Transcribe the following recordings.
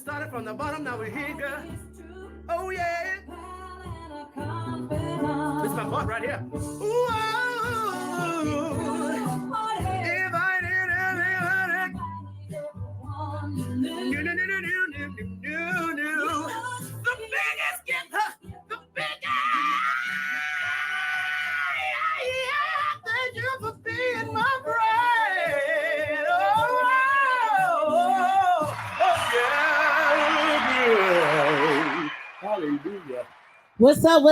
started from the bottom, now we're here, girl. Oh, yeah. This is my part right here. Ooh, if I did everything. The biggest gift, the biggest. Thank you for being my friend. Yeah. Hallelujah. What's up,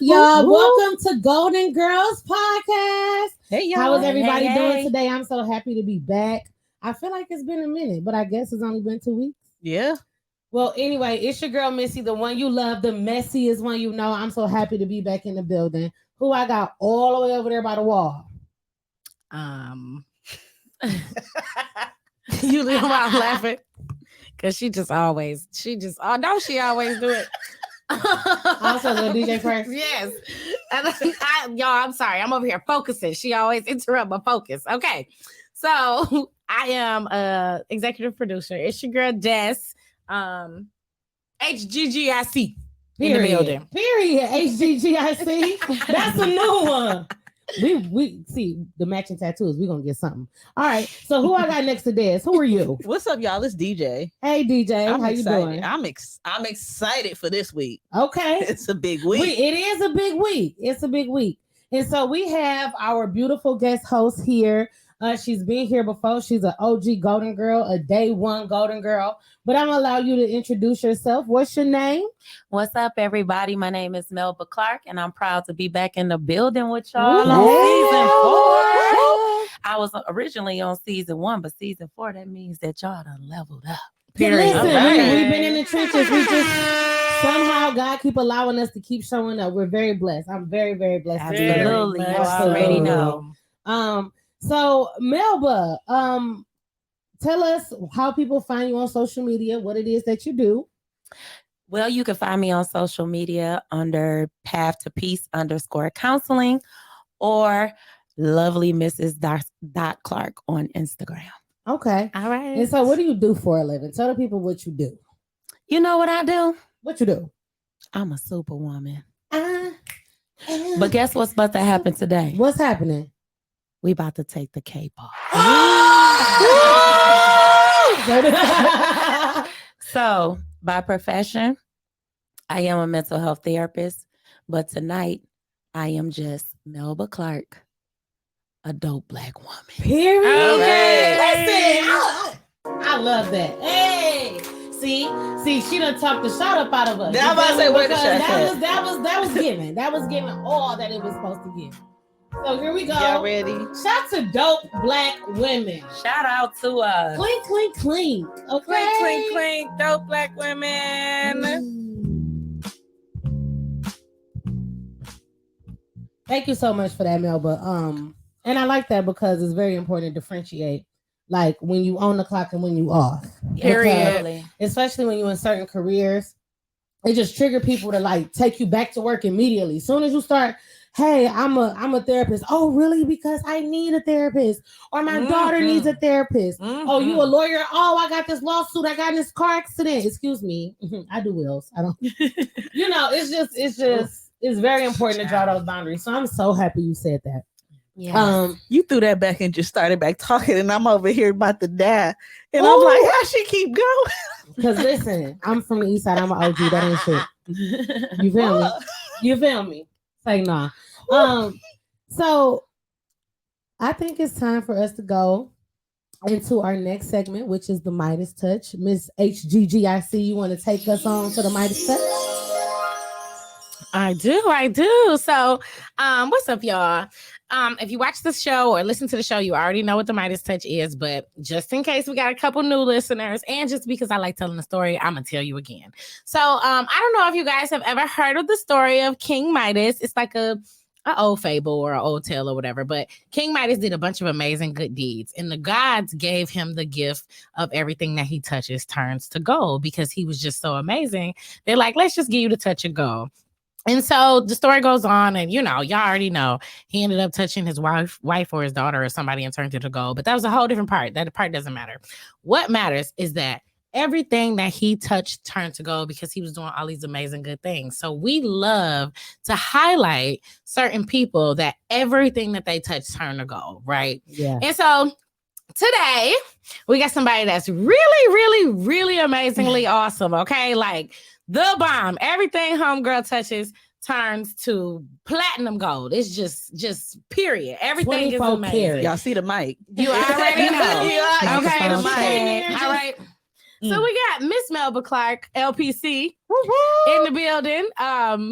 y'all? Woo-hoo. Welcome to Golden Girls Podcast. Hey, y'all. How is everybody doing today? I'm so happy to be back. I feel like it's been a minute, but I guess it's only been 2 weeks. Yeah. Well, anyway, it's your girl, Missy, the one you love, the messiest one you know. I'm so happy to be back in the building. Who I got all the way over there by the wall? You leave them out laughing. Because she always do it. Also, the DJ first. Yes. Y'all, I'm sorry. I'm over here focusing. She always interrupt my focus. Okay. So I am executive producer. It's your girl, Des. HGGIC in the building. Period. HGGIC. That's a new one. We see the matching tattoos. We're gonna get something. All right. So who I got next to Des? Who are you? What's up, y'all? It's DJ. Hey DJ, I'm how excited. you doing? I'm excited for this week. Okay. It's a big week. It is a big week. It's a big week. And so we have our beautiful guest host here. She's been here before. She's an OG Golden Girl, a day one Golden Girl. But I'm going to allow you to introduce yourself. What's your name? What's up, everybody? My name is Melba Clark, and I'm proud to be back in the building with y'all on season 4. I was originally on season 1, but season 4, that means that y'all done leveled up. Period. Listen, we've been in the trenches. We just somehow God keep allowing us to keep showing up. We're very blessed. I'm very, very blessed. Absolutely. You already know. So Melba, tell us how people find you on social media, what it is that you do. Well, you can find me on social media under Path to Peace _counseling or lovely Mrs. Clark on Instagram. Okay. All right. And so what do you do for a living? Tell the people what you do. You know what I do? What you do? I'm a superwoman. But guess what's about to happen today? What's happening? We about to take the cape off. So, by profession, I am a mental health therapist, but tonight I am just Melba Clark, a dope Black woman. Period. Okay. Listen, I love that. Hey, see, she done talked the shot up out of us. Now I'm about to say, where the shot that was given. That was given all that it was supposed to give. So here we go. Y'all ready? Shout to dope Black women. Shout out to us. Clink, clink, clink. Okay. Clink, clink, clink. Dope Black women. Thank you so much for that, Melba. And I like that because it's very important to differentiate, like when you on the clock and when you off. Period. Especially when you're in certain careers, it just trigger people to like take you back to work immediately. As soon as you start, hey, I'm a therapist. Oh, really? Because I need a therapist. Or my daughter needs a therapist. Oh, you a lawyer? Oh, I got this lawsuit. I got in this car accident. Excuse me. I do wills. I don't. It's very important to draw those boundaries. So I'm so happy you said that. Yeah. You threw that back and just started back talking, and I'm over here about to die. And I'm like, how she keep going? Because listen, I'm from the east side. I'm an OG. That ain't shit. You feel me? You feel me? Say nah. So I think it's time for us to go into our next segment, which is the Midas Touch. Miss HGGIC, you want to take us on to the Midas Touch? I do. So, what's up, y'all? If you watch the show or listen to the show, you already know what the Midas Touch is, but just in case we got a couple new listeners, and just because I like telling the story, I'm gonna tell you again. So, I don't know if you guys have ever heard of the story of King Midas. It's like an old fable or an old tale or whatever, but King Midas did a bunch of amazing good deeds, and the gods gave him the gift of everything that he touches turns to gold because he was just so amazing. They're like, let's just give you the touch of gold. And so the story goes on, and y'all already know he ended up touching his wife or his daughter or somebody and turned it to gold. But that was a whole different part. That part doesn't matter. What matters is that everything that he touched turned to gold because he was doing all these amazing good things. So we love to highlight certain people that everything that they touch turned to gold, right? Yeah. And so today we got somebody that's really, really, really amazingly awesome. Okay, like the bomb. Everything homegirl touches turns to platinum gold. It's just period. Everything is 24 amazing. karat. Y'all see the mic. You already know. Yeah, you Okay, see the the mic. mic. All right. So we got Miss Melba Clark, LPC, Woo-hoo. in the building.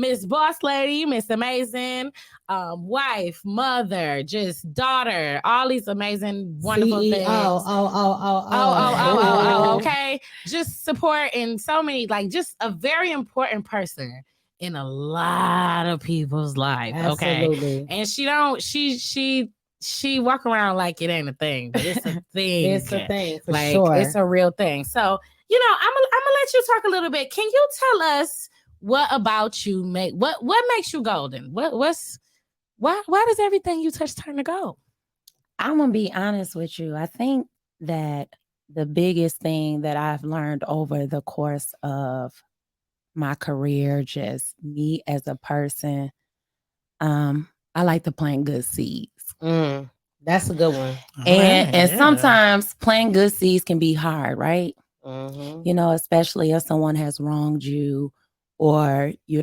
Miss Boss Lady, Miss Amazing, wife, mother, just daughter, all these amazing, wonderful CEO. things. Oh. Okay. Just support in so many, like just a very important person in a lot of people's life. Okay. Absolutely. And she walk around like it ain't a thing, but it's a thing. It's a thing for like sure. it's a real thing. So, I'm gonna let you talk a little bit. Can you tell us what about you what makes you golden? Why does everything you touch turn to gold? I'm gonna be honest with you. I think that the biggest thing that I've learned over the course of my career, just me as a person, I like to plant good seeds. That's a good one. And sometimes planting good seeds can be hard, right? Mm-hmm. Especially if someone has wronged you, or you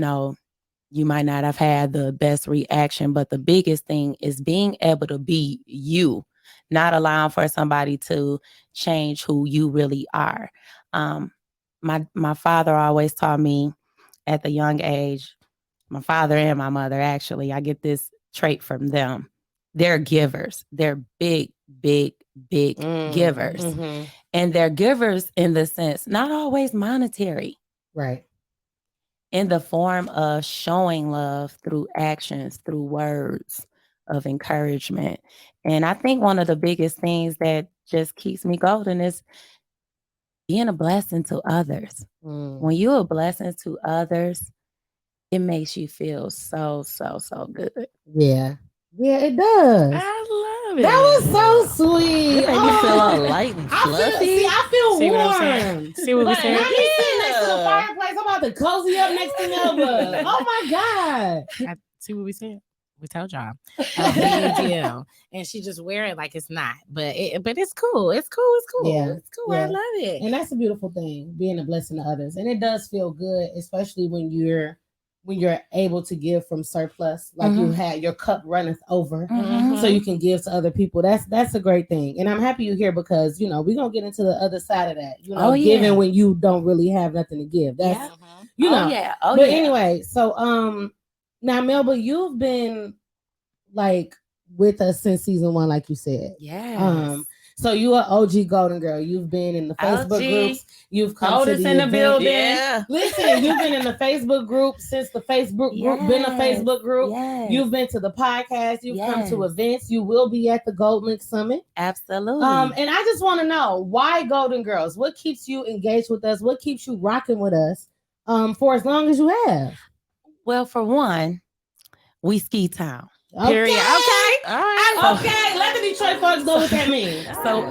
might not have had the best reaction. But the biggest thing is being able to be you, not allowing for somebody to change who you really are. My father always taught me at the young age, my father and my mother, actually, I get this trait from them. They're givers. They're big, big, big givers. Mm-hmm. And they're givers in the sense, not always monetary. Right. In the form of showing love through actions, through words of encouragement. And I think one of the biggest things that just keeps me golden is being a blessing to others. When you're a blessing to others, it makes you feel so, so, so good. Yeah. Yeah, it does. I love it. That was so sweet. It made me feel all light and fluffy. I feel See what I'm warm. saying? See what we Like, saying? I'm just sitting next to the fireplace. I'm about to cozy up next to Melba. Oh my God. See what we said? We told y'all. A big deal. And she just wear it like it's not. But it's cool. It's cool. Yeah. It's cool. I love it. And that's a beautiful thing, being a blessing to others. And it does feel good, especially when you're able to give from surplus, like you had your cup runneth over, so you can give to other people. That's a great thing. And I'm happy you're here because we're gonna get into the other side of that. Giving when you don't really have nothing to give. That's anyway, so now Melba, you've been like with us since season 1, like you said. Yes. So you are OG Golden Girl. You've been in the Facebook groups. You've come to the in the event. building. Yeah. Listen, you've been in the Facebook group since the Facebook group been a Facebook group. Yes. You've been to the podcast. You've come to events. You will be at the Gold Link Summit. Absolutely. And I just want to know, why Golden Girls? What keeps you engaged with us? What keeps you rocking with us for as long as you have? Well, for one, we ski town. Period. Okay. All right. Okay. Let the Detroit folks know what that means. So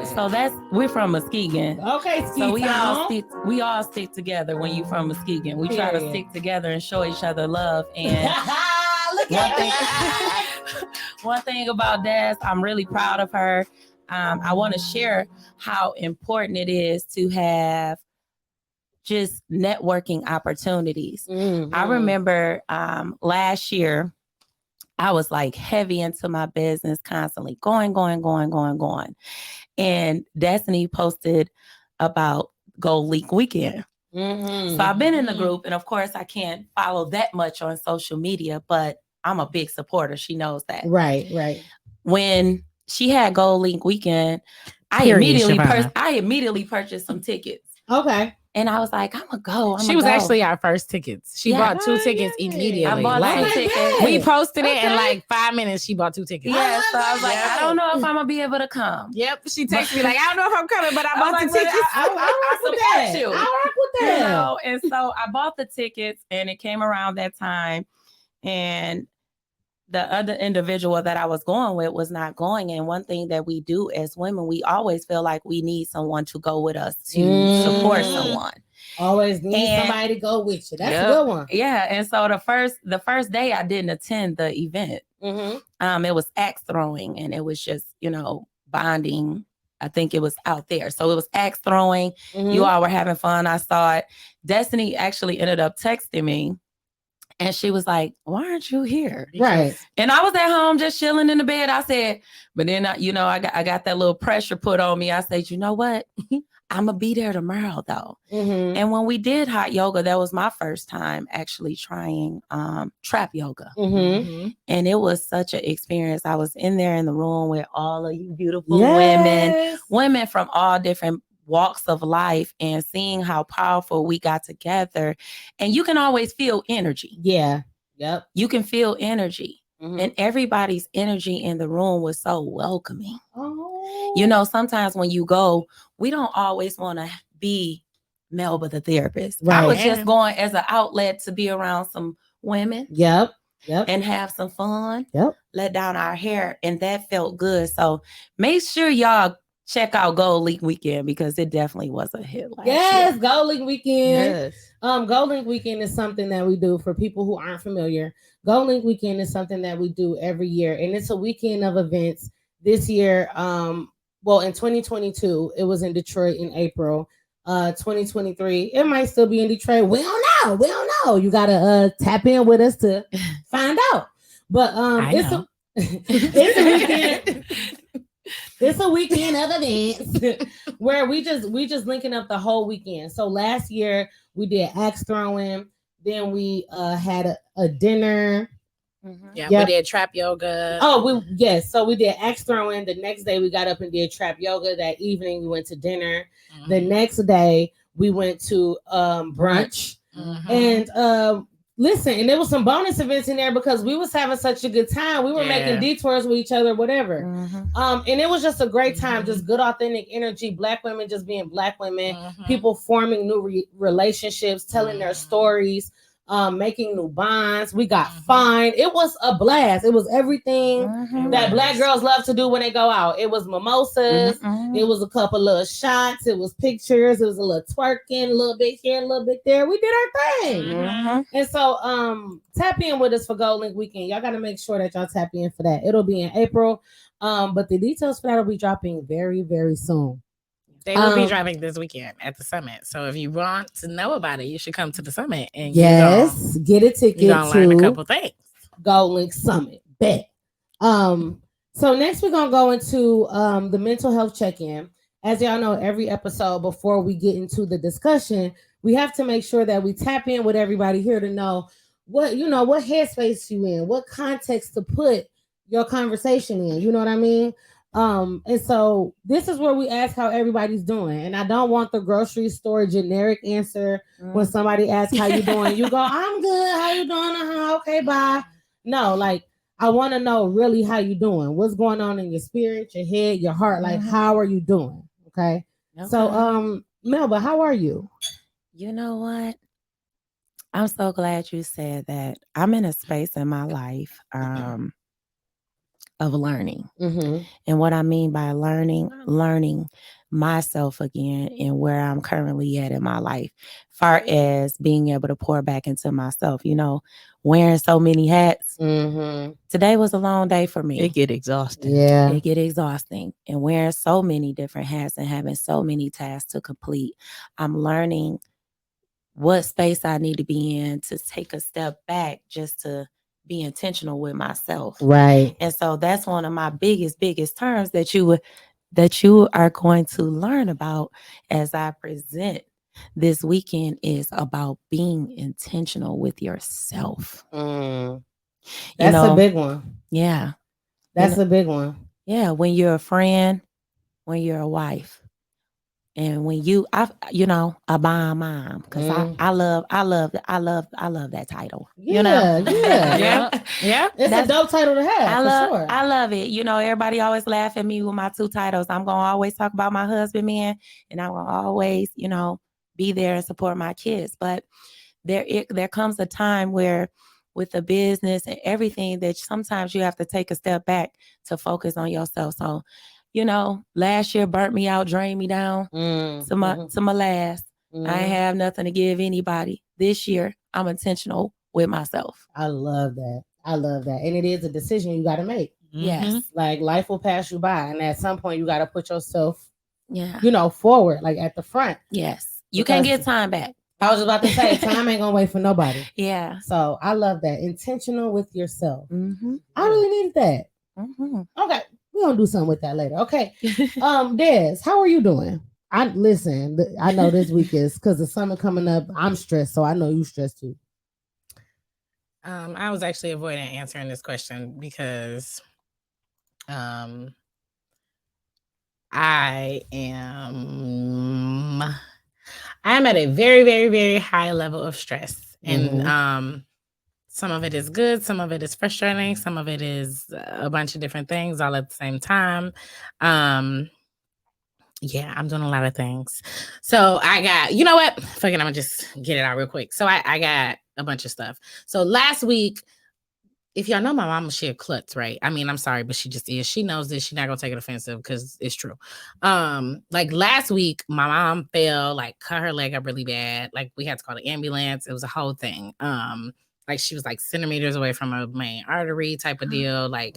we're from Muskegon. Okay. Ski So town. we all stick together when you from Muskegon. We try to stick together and show each other love. And Look at that. one thing about Daz, I'm really proud of her. I want to share how important it is to have just networking opportunities. I remember last year, I was like heavy into my business, constantly going. And Destiny posted about Gold Leak Weekend. So I've been in the group, and of course I can't follow that much on social media, but I'm a big supporter. She knows that. Right. When she had Gold Leak Weekend, I immediately purchased some tickets. Okay. And I was like, I'm gonna go. She was actually our first tickets. She bought 2 tickets immediately. I bought 2 tickets. We posted it in like 5 minutes. She bought 2 tickets. Yeah, so I was like, I don't know if I'm gonna be able to come. Yep. She texted me like, I don't know if I'm coming, but I bought the tickets. I support you. I rock with that. And so I bought the tickets, and it came around that time, and the other individual that I was going with was not going. And one thing that we do as women, we always feel like we need someone to go with us to support someone. Always need somebody to go with you. That's a good one. Yeah. And so the first day I didn't attend the event. It was axe throwing, and it was just, bonding. I think it was out there. So it was axe throwing. You all were having fun. I saw it. Destiny actually ended up texting me. And she was like, why aren't you here? Right. And I was at home just chilling in the bed. I said, but then, I got that little pressure put on me. I said, you know what? I'm going to be there tomorrow, though. And when we did hot yoga, that was my first time actually trying trap yoga. And it was such an experience. I was in there in the room with all of you beautiful women from all different walks of life, and seeing how powerful we got together. And you can always feel energy. Yeah. Yep. You can feel energy. And everybody's energy in the room was so welcoming. Sometimes when you go, we don't always want to be Melba the therapist. Right. I was just going as an outlet to be around some women. Yep. And have some fun. Let down our hair. And that felt good. So make sure y'all check out Gold Link Weekend, because it definitely was a hit last year. Gold Link Weekend. Gold Link Weekend is something that we do for people who aren't familiar. Gold Link Weekend is something that we do every year, and it's a weekend of events. This year, in 2022, it was in Detroit in April. 2023, it might still be in Detroit. We don't know. You gotta tap in with us to find out. But it's a weekend. It's a weekend of events where we just linking up the whole weekend. So last year we did axe throwing, then we had a dinner. We did trap yoga. So we did axe throwing. The next day we got up and did trap yoga. That evening we went to dinner. The next day we went to brunch. And listen, and there was some bonus events in there because we was having such a good time. We were making detours with each other, whatever. And it was just a great time, just good, authentic energy. Black women just being Black women, people forming new relationships, telling their stories, making new bonds. We got fine. It was a blast. It was everything that Black girls love to do when they go out. It was mimosas. It was a couple little shots. It was pictures. It was a little twerking, a little bit here, a little bit there. We did our thing. And so tap in with us for Gold Link Weekend. Y'all got to make sure that y'all tap in for that. It'll be in April. But the details for that will be dropping very, very soon. They will be dropping this weekend at the summit. So if you want to know about it, you should come to the summit and get a ticket. You're gonna learn a couple things. Gold Link Summit. Bet. So next we're gonna go into the mental health check-in. As y'all know, every episode before we get into the discussion, we have to make sure that we tap in with everybody here to know what headspace you in, what context to put your conversation in. You know what I mean? And so this is where we ask how everybody's doing. And I don't want the grocery store generic answer when somebody asks how you doing. You go, I'm good. How you doing? Okay, bye. No, like I want to know really how you doing. What's going on in your spirit, your head, your heart? Like, how are you doing? Okay. So, Melba, how are you? You know what? I'm so glad you said that. I'm in a space in my life of learning. And what I mean by learning myself again and where I'm currently at in my life, far as being able to pour back into myself, wearing so many hats. Today was a long day for me. It get exhausting. Yeah. It get exhausting. And wearing so many different hats and having so many tasks to complete, I'm learning what space I need to be in to take a step back just to be intentional with myself. Right. And so that's one of my biggest terms that you are going to learn about as I present this weekend is about being intentional with yourself. That's a big one. Yeah. That's a big one. Yeah. When you're a friend, when you're a wife, and when a bomb mom, because I love that title. Yeah. It's That's a dope title to have. I love it. Everybody always laugh at me with my two titles. I'm gonna always talk about my husband, man, and I'm gonna always, be there and support my kids. But there comes a time where with the business and everything that sometimes you have to take a step back to focus on yourself. So, last year burnt me out, drained me down to my last. I have nothing to give anybody. This year, I'm intentional with myself. I love that. And it is a decision you got to make. Yes. Like life will pass you by. And at some point you got to put yourself, yeah, forward, like at the front. Yes. You can't get time back. I was about to say, time ain't going to wait for nobody. Yeah. So I love that. Intentional with yourself. Mm-hmm. I really needed that. Mm-hmm. Okay. We're going to do something with that later. Okay. Des, how are you doing? I know this week is because the summer coming up. I'm stressed, so I know you stressed too. I was actually avoiding answering this question because I am at a very, very, very high level of stress. And some of it is good, some of it is frustrating, some of it is a bunch of different things all at the same time. Yeah, I'm doing a lot of things. So I got, you know what? Fuck it, I'm gonna just get it out real quick. So I got a bunch of stuff. So last week, if y'all know my mama, she a klutz, right? I mean, I'm sorry, but she just is. She knows this. She's not gonna take it offensive because it's true. Like last week, my mom fell, like cut her leg up really bad. Like we had to call the ambulance. It was a whole thing. Like she was like centimeters away from a main artery type of deal. Like,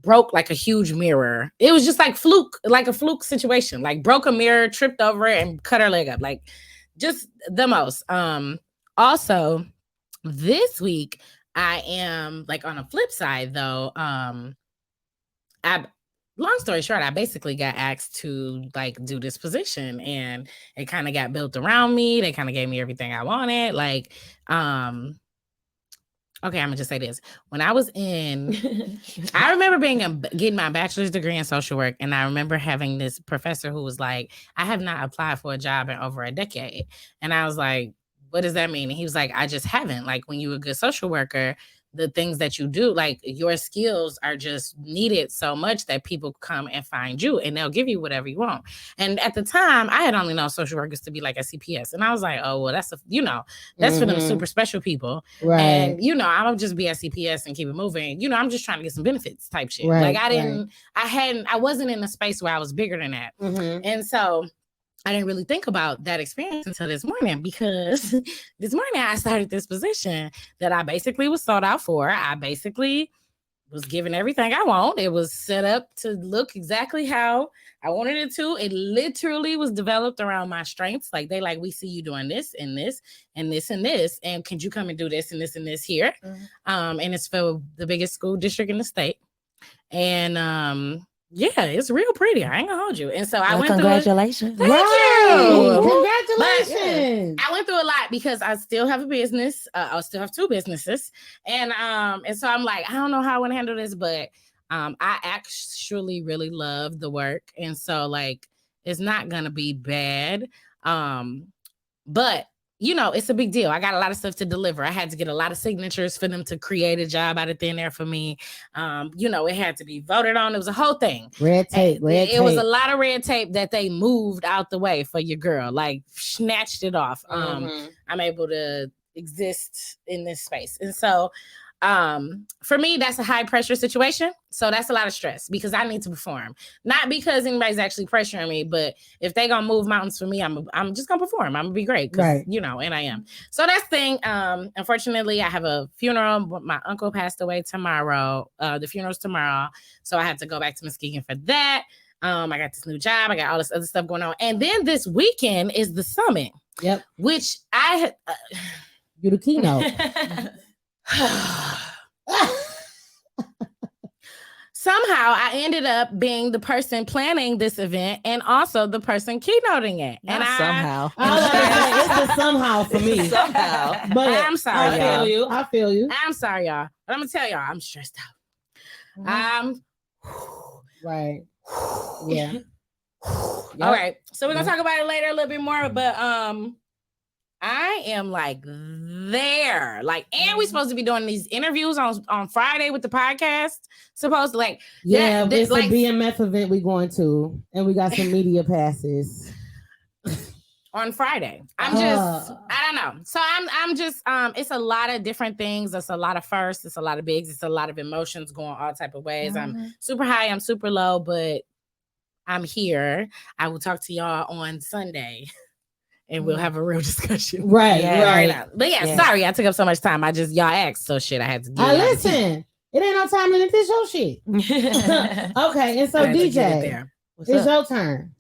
broke like a huge mirror. It was just like a fluke situation. Like broke a mirror, tripped over it, and cut her leg up. Like just the most. Also, this week I am like on a flip side though. Long story short, I basically got asked to like do this position, and it kind of got built around me. They kind of gave me everything I wanted. Like, okay, I'm gonna just say this. When I was I remember getting my bachelor's degree in social work, and I remember having this professor who was like, I have not applied for a job in over a decade. And I was like, what does that mean? And he was like, I just haven't. Like when you're a good social worker, the things that you do, like your skills are just needed so much that people come and find you and they'll give you whatever you want. And at the time, I had only known social workers to be like a CPS. And I was like, oh, well, that's for them super special people. Right. And, I'll just be a CPS and keep it moving. I'm just trying to get some benefits type shit. Right, like I wasn't in a space where I was bigger than that. And so I didn't really think about that experience until this morning, because this morning I started this position that I basically was sought out for. I basically was given everything I want. It was set up to look exactly how I wanted it to. It literally was developed around my strengths. Like we see you doing this and this and this and this. And can you come and do this and this and this here? And it's for the biggest school district in the state. And yeah, it's real pretty. I ain't gonna hold you. And so I went congratulations. through it. Thank you. Congratulations. I went through a lot because I still have a business. I still have 2 businesses. And so I'm like, I don't know how I want to handle this, but I actually really love the work. And so like it's not gonna be bad. But it's a big deal. I got a lot of stuff to deliver. I had to get a lot of signatures for them to create a job out of thin air for me. It had to be voted on. It was a whole thing. Red tape. It was a lot of red tape that they moved out the way for your girl, like snatched it off. I'm able to exist in this space. And so for me, that's a high pressure situation. So that's a lot of stress because I need to perform. Not because anybody's actually pressuring me, but if they gonna move mountains for me, I'm just gonna perform. I'm gonna be great. Right. And I am. So that's the thing. Unfortunately, I have a funeral. My uncle passed away tomorrow. The funeral's tomorrow. So I have to go back to Muskegon for that. I got this new job. I got all this other stuff going on. And then this weekend is the summit. Yep. Which You're the keynote. Somehow I ended up being the person planning this event and also the person keynoting it. Somehow. It's a somehow for me. Somehow. But I'm sorry, y'all. I feel you. I'm sorry, y'all. But I'm gonna tell y'all, I'm stressed out. Right. Yeah. All right. So we're gonna talk about it later a little bit more, but I am like there. Like, and we're supposed to be doing these interviews on Friday with the podcast. Supposed to like, yeah, it's a BMF event we going to, and we got some media passes. on Friday. I don't know. So I'm just it's a lot of different things. It's a lot of firsts, it's a lot of bigs, it's a lot of emotions going all type of ways. I'm super high, I'm super low, but I'm here. I will talk to y'all on Sunday and we'll have a real discussion. Right. But sorry I took up so much time. Y'all asked, so shit I had to do. Listen, it ain't no time limit. This your shit. Okay, and so DJ, it's your turn.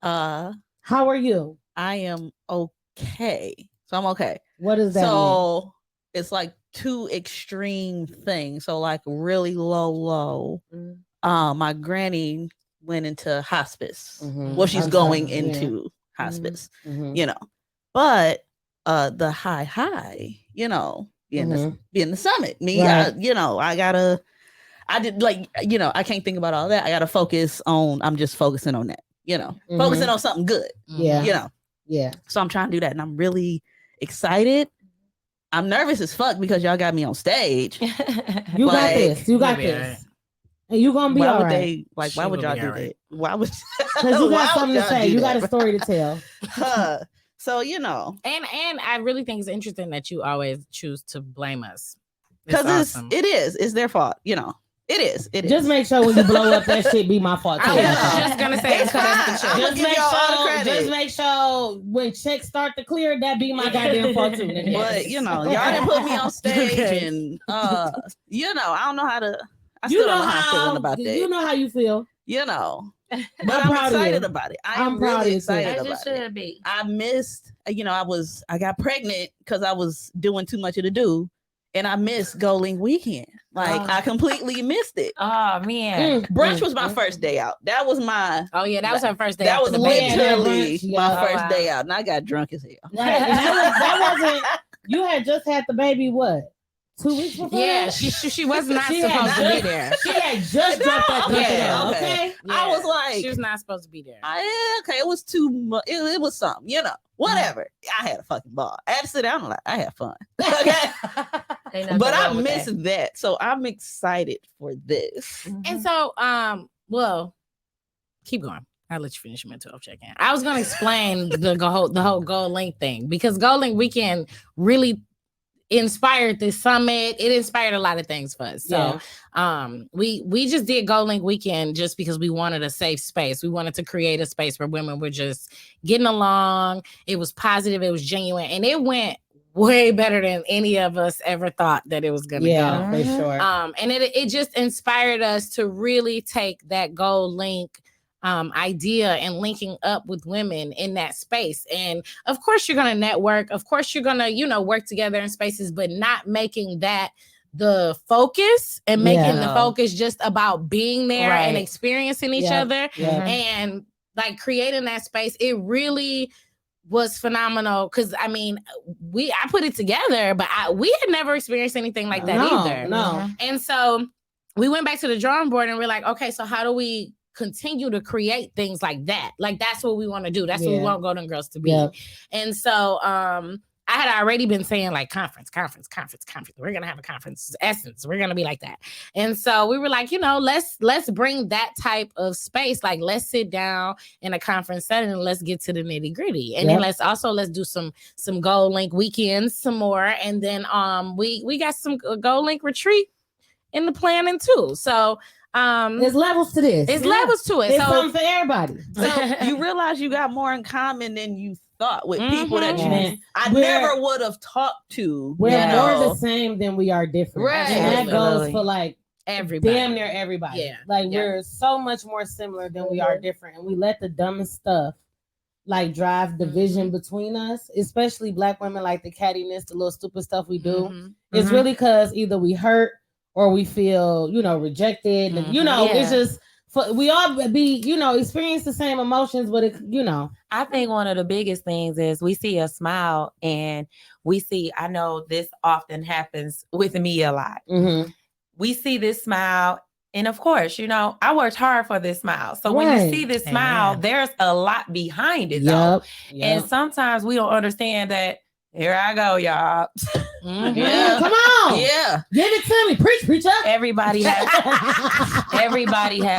How are you? I am okay. So I'm okay. What does that mean? So it's like two extreme things. So like really low. My granny went into hospice. Well, she's going into hospice, you know. But the high, you know, being the summit. Me, right. I did like, you know, I can't think about all that. I gotta focus on, I'm just focusing on that, you know, focusing on something good. Yeah. You know. Yeah. So I'm trying to do that and I'm really excited. I'm nervous as fuck because y'all got me on stage. You got this. You got this. And you gonna be all right. Why would y'all do that? Why would? Because you got something to say. You got a story to tell. So you know, and I really think it's interesting that you always choose to blame us because it's their fault. You know, it is. Just make sure when you blow up that shit be my fault. I was just gonna say just make sure when checks start to clear, that be my goddamn fault too. But you know, y'all didn't put me on stage, and you know, I don't know how to. I still don't know how I'm feeling about that. You know how you feel. You know. But I'm excited about it. I'm really excited about it. I missed, you know, I got pregnant because I was doing too much of the do, and I missed Goaling weekend. Like I completely missed it. Oh man, brunch was my first day out. That was my. Oh yeah, that was her first day. That was literally my first day out, and I got drunk as hell. Right, that wasn't. You had just had the baby. What? 2 weeks before? Yeah, she was not supposed to be there. She had just dropped that okay. Yeah. I was like, she was not supposed to be there. Okay, it was too much. It was something, you know. Whatever. I had a fucking ball. I had to sit down and I had fun. Okay, but I missed that, so I'm excited for this. And so, well, keep going. I'll let you finish your mental health check-in. I was going to explain the whole Gold Link thing because Gold Link Weekend really inspired this summit. It inspired a lot of things for us. So we just did Gold Link Weekend just because we wanted a safe space. We wanted to create a space where women were just getting along. It was positive, it was genuine, and it went way better than any of us ever thought that it was gonna go. For sure. And it just inspired us to really take that Gold Link idea and linking up with women in that space. And of course you're going to network, of course you're going to, you know, work together in spaces, but not making that the focus and making the focus just about being there and experiencing each other and like creating that space. It really was phenomenal because I mean I put it together, but we had never experienced anything like that either. No. And so we went back to the drawing board and we're like, okay, so how do we continue to create things like that? Like that's what we want to do. That's what we want Golden Girls to be. And so I had already been saying like conference. We're gonna have a conference. Essence. We're gonna be like that. And so we were like, you know, let's bring that type of space. Like let's sit down in a conference setting and let's get to the nitty gritty. And then let's do some Gold Link weekends some more. And then we got some Gold Link retreat in the planning too. So there's levels to this. It's levels to it. It's something for everybody. So you realize you got more in common than you thought with people that I never would have talked to. We're more the same than we are different. Right. And that goes for like everybody. Damn near everybody. Yeah. Like we're so much more similar than we are different. And we let the dumbest stuff like drive division between us, especially Black women, like the cattiness, the little stupid stuff we do. It's really because either we hurt or we feel, you know, rejected. And, you know, it's just, we all experience the same emotions, but, I think one of the biggest things is we see a smile and I know this often happens with me a lot. We see this smile. And of course, you know, I worked hard for this smile. So when you see this smile, there's a lot behind it, though. And sometimes we don't understand that. Here I go, y'all. Yeah, come on. Yeah. Give it to me. Preach up. Everybody has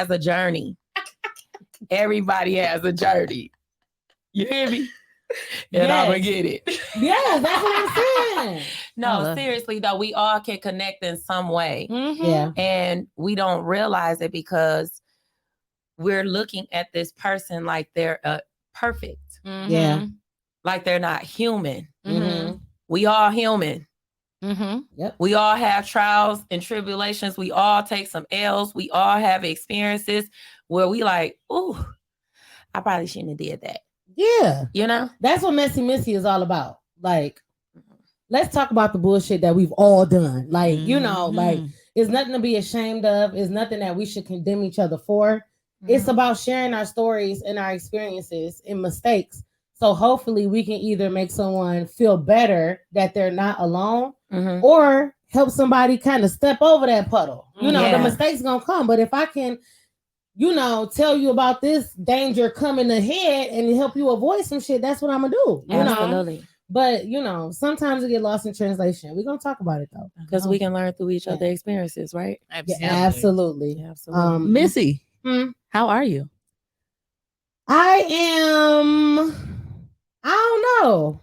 a journey. Everybody has a journey. You hear me? and I'm gonna Yes. get it. Yeah, that's what I'm saying. No, seriously though, we all can connect in some way. Yeah. And we don't realize it because we're looking at this person like they're perfect. Yeah. Like they're not human. Mm-hmm. We all human. Yep. We all have trials and tribulations. We all take some L's. We all have experiences where we like, ooh, I probably shouldn't have did that. Yeah. You know? That's what Messy Missy is all about. Like, let's talk about the bullshit that we've all done. Like, you know, like, it's nothing to be ashamed of. It's nothing that we should condemn each other for. It's about sharing our stories and our experiences and mistakes. So hopefully we can either make someone feel better that they're not alone or help somebody kind of step over that puddle. You know, the mistakes gonna come. But if I can, you know, tell you about this danger coming ahead and help you avoid some shit, that's what I'm gonna do. You know? But, you know, sometimes it get lost in translation. We're going to talk about it, though. Because we can learn through each other's experiences, right? Absolutely. Yeah, absolutely. Missy, how are you? I don't know.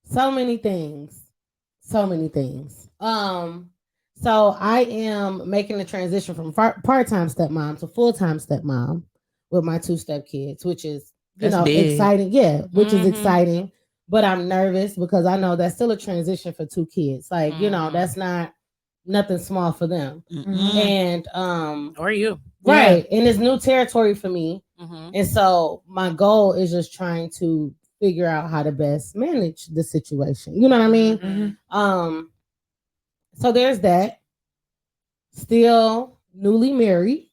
So many things. So I am making the transition from part-time stepmom to full-time stepmom with my 2 stepkids, which is exciting. Yeah, which is exciting. But I'm nervous because I know that's still a transition for 2 kids. Like, you know, that's not nothing small for them. And or you. Right. And it's new territory for me. And so my goal is just trying to figure out how to best manage the situation. You know what I mean? So there's that. Still newly married.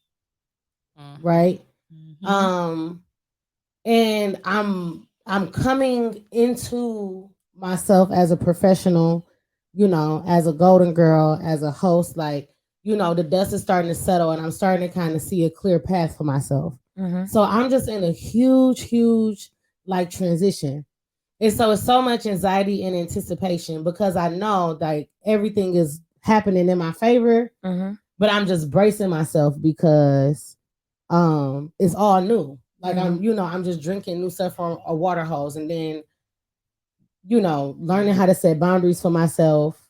Right. And I'm coming into myself as a professional, you know, as a golden girl, as a host. Like, you know, the dust is starting to settle and I'm starting to kind of see a clear path for myself. So I'm just in a huge like transition. And so it's so much anxiety and anticipation because I know like everything is happening in my favor, but I'm just bracing myself because it's all new. Like I'm just drinking new stuff from a water hose and then, you know, learning how to set boundaries for myself,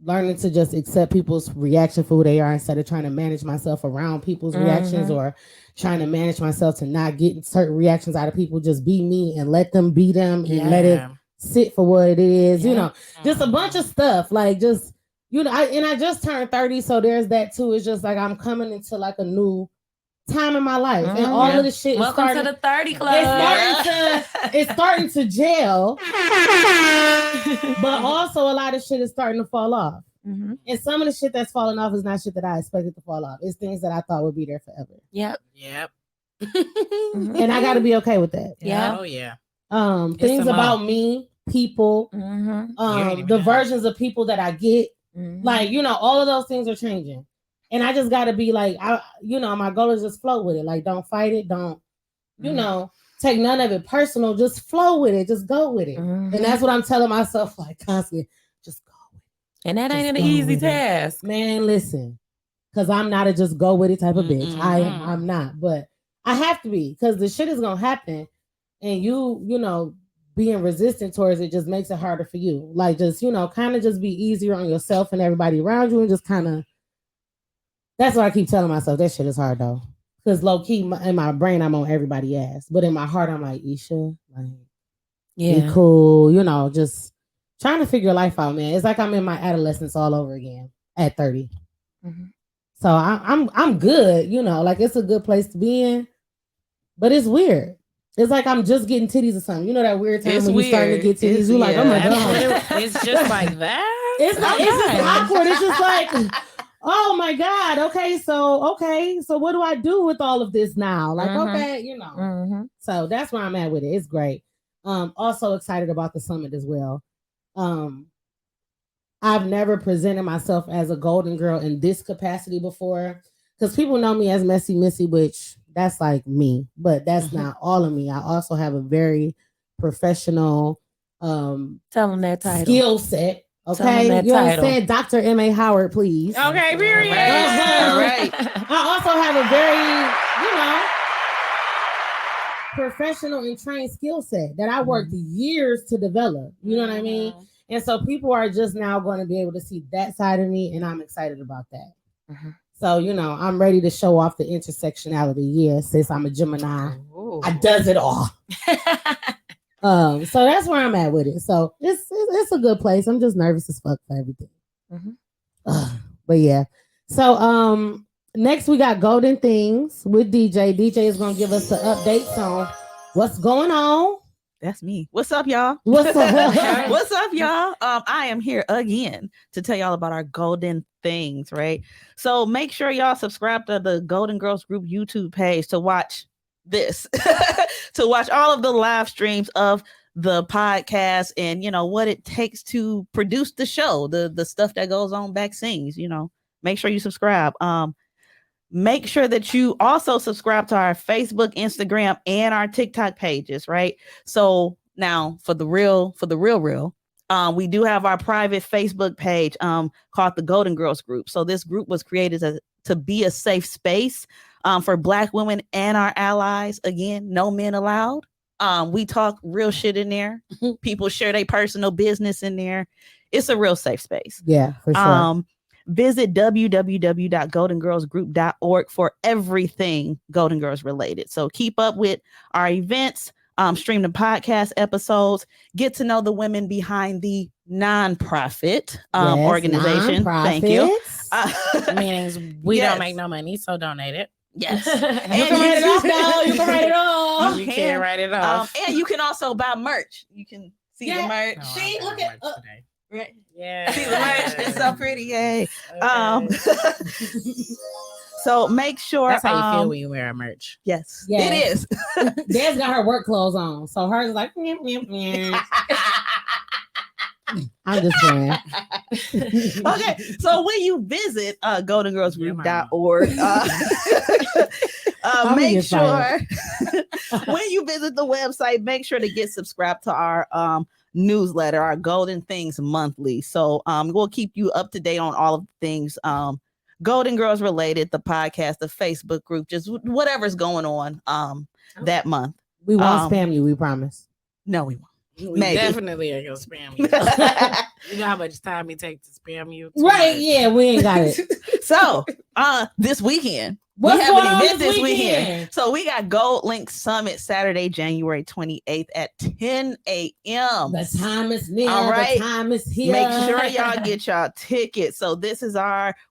learning to just accept people's reaction for who they are instead of trying to manage myself around people's reactions or trying to manage myself to not get certain reactions out of people. Just be me and let them be them and let it sit for what it is. You know, just a bunch of stuff. Like just, you know, I just turned 30, so there's that too. It's just like I'm coming into like a new time in my life and all of this shit Welcome is to the 30 club. It's starting to gel, but also a lot of shit is starting to fall off. And some of the shit that's falling off is not shit that I expected to fall off. It's things that I thought would be there forever. Yep. And I got to be okay with that. Oh yeah. Things about me, people, the versions of people that I get, like, you know, all of those things are changing. And I just got to be like, my goal is just flow with it. Like, don't fight it. Don't, you know, take none of it personal. Just flow with it. Just go with it. And that's what I'm telling myself, like, constantly. Just go with it. And that ain't an easy task. Man, listen. Because I'm not a just go with it type of bitch. I'm not. But I have to be. Because the shit is going to happen. And you know, being resistant towards it just makes it harder for you. Like, just, you know, kind of just be easier on yourself and everybody around you and just kind of. That's what I keep telling myself. That shit is hard though. Because low key in my brain, I'm on everybody's ass. But in my heart, I'm like, Isha, like, be cool. You know, just trying to figure life out, man. It's like I'm in my adolescence all over again at 30. So I'm good, you know, like it's a good place to be in. But it's weird. It's like I'm just getting titties or something. You know that weird time when you're starting to get titties? You're like, oh my God. It's just like that. It's just awkward. It's just like... Oh my God. Okay. So what do I do with all of this now? Like, okay, you know. So that's where I'm at with it. It's great. Also excited about the summit as well. I've never presented myself as a golden girl in this capacity before. Because people know me as Messy Missy, which that's like me, but that's not all of me. I also have a very professional tell them that title. Skill set. Okay, that you title. understand? Dr. M.A. Howard, please. Okay, period. All right. I also have a very, professional and trained skill set that I worked years to develop. You know what I mean? And so people are just now going to be able to see that side of me, and I'm excited about that. So, I'm ready to show off the intersectionality. Yeah, since I'm a Gemini, I does it all. So that's where I'm at with it. So it's a good place. I'm just nervous as fuck for everything. But yeah. So next we got Golden Things with DJ. DJ is gonna give us the updates on what's going on. That's me. What's up, y'all? What's up? What's up, y'all? I am here again to tell y'all about our Golden Things, right? So make sure y'all subscribe to the Golden Girls Group YouTube page to watch this, to watch all of the live streams of the podcast and what it takes to produce the show, the stuff that goes on back scenes. Make sure you subscribe. Make sure that you also subscribe to our Facebook, Instagram, and our TikTok pages, right? So now for the real, we do have our private Facebook page called the Golden Girls Group. So this group was created to be a safe space for Black women and our allies. Again, no men allowed. We talk real shit in there. People share their personal business in there. It's a real safe space. Yeah, for sure. Visit www.goldengirlsgroup.org for everything Golden Girls related. So keep up with our events, stream the podcast episodes, get to know the women behind the nonprofit organization. Thank you. Meaning we don't make no money, so donate it. Yes. You can write it off, though. You can write it off. You can write it off. And you can also buy merch. You can see the merch. No, See, I look got at merch today. right. Yeah. See the merch. It's so pretty. Yay. Okay. So make sure That's how you feel when you wear our merch. Yes, Yes. it is. Dad's got her work clothes on, so hers is like. I'm just saying. Okay, so when you visit goldengirlsgroup.org, make sure when you visit the website, make sure to get subscribed to our newsletter, our Golden Things Monthly. So we'll keep you up to date on all of the things Golden Girls related, the podcast, the Facebook group, just whatever's going on that month. We won't spam you, we promise. No, we won't. We Maybe. definitely ain't gonna spam you. You know how much time it takes to spam you? Right, yeah, we ain't got it. So this weekend, What's we have going an on event this this weekend. weekend? So we got Gold Link Summit Saturday, January 28th at 10 a.m. The time is near. All right. The time is here. Make sure y'all get y'all tickets. So this is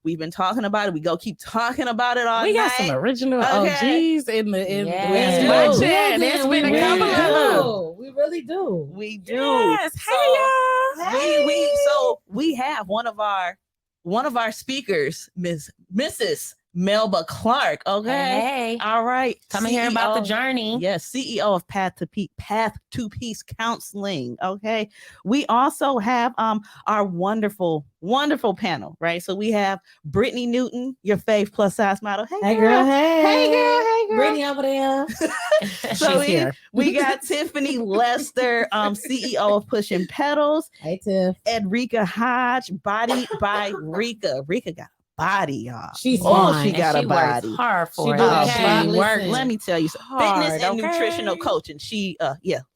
we've been talking about it. We go keep talking about it all We night. got some original Okay. OGs in the Yes. my We do. chat. There's been a We couple really of them. do. We really do. We do. Yes. So, Hey y'all. we have one of our speakers, Mrs. Melba Clark. Okay. Hey, All right. come and hear about the CEO journey. Yes, CEO of Path to Peace Counseling. Okay. We also have our wonderful panel, right? So we have Brittany Newton, your fave plus size model. Hey girl, hey. Hey girl. Brittany over there. So She's here. we got Tiffany Lester, CEO of Pushing Pedals, Hey Tiff. Edrika Hodge, Body by Rika. Rika got a body, y'all. She's Oh, fine. she And got she a body. works hard for She it. do. Okay. She Work. listen. Let me tell you something. Fitness and nutritional coaching. She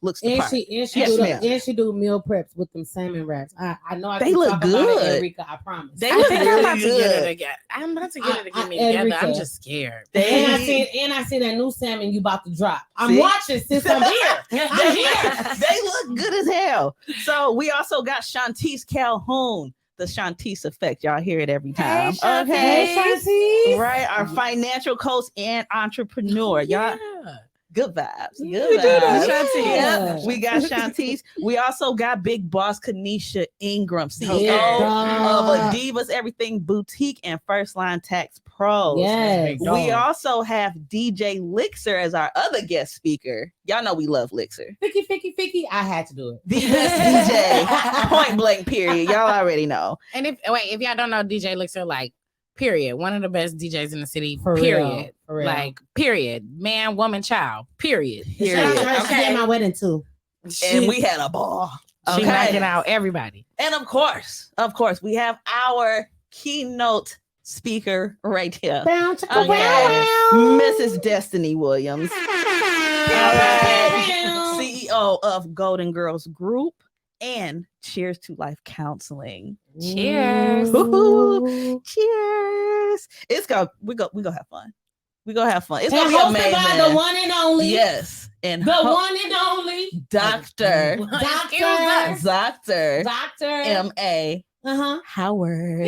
looks the And part. she Yes, ma'am. do meal preps with them salmon wraps. I know I They keep look talking about it, good. Enrica, I promise. They I look think I'm really about to get good. it again. I'm about to get it to get me I- together. I'm Enrica. just scared. And I They, see that new salmon you about to drop. I'm See? watching since I'm here. I'm here. they look good as hell. So we also got Shantice Calhoun, the Shantice effect. Y'all hear it every time. Shantice. Okay. Hey, Shantice. Right, our financial coach and entrepreneur. Y'all, Yeah. good vibes. Yeah, Good we do know vibes. Shantice. Yep, we got Shantice. We also got Big Boss Kanisha Ingram, CEO Big of dog. Adivas Everything Boutique and First Line Tax Pros. Yes. We also have DJ Lixer as our other guest speaker. Y'all know we love Lixer. Ficky. I had to do it. The best DJ, point blank, period. Y'all already know. And if y'all don't know DJ Lixer, like, period, one of the best DJs in the city, For real. period. For real. Like, period. Man, woman, child, period. Shout out to her. She Okay. did my wedding too. And we had a ball. She knocking out everybody. And of course, we have our keynote speaker right here. Bound to Mrs. Destiny Williams. All right. CEO of Golden Girls Group and Cheers to Life Counseling. Cheers. Ooh, cheers. We're gonna have fun. We're gonna have fun. It's gonna be amazing. By the one and only. Yes. And the one and only Doctor M.A. Howard.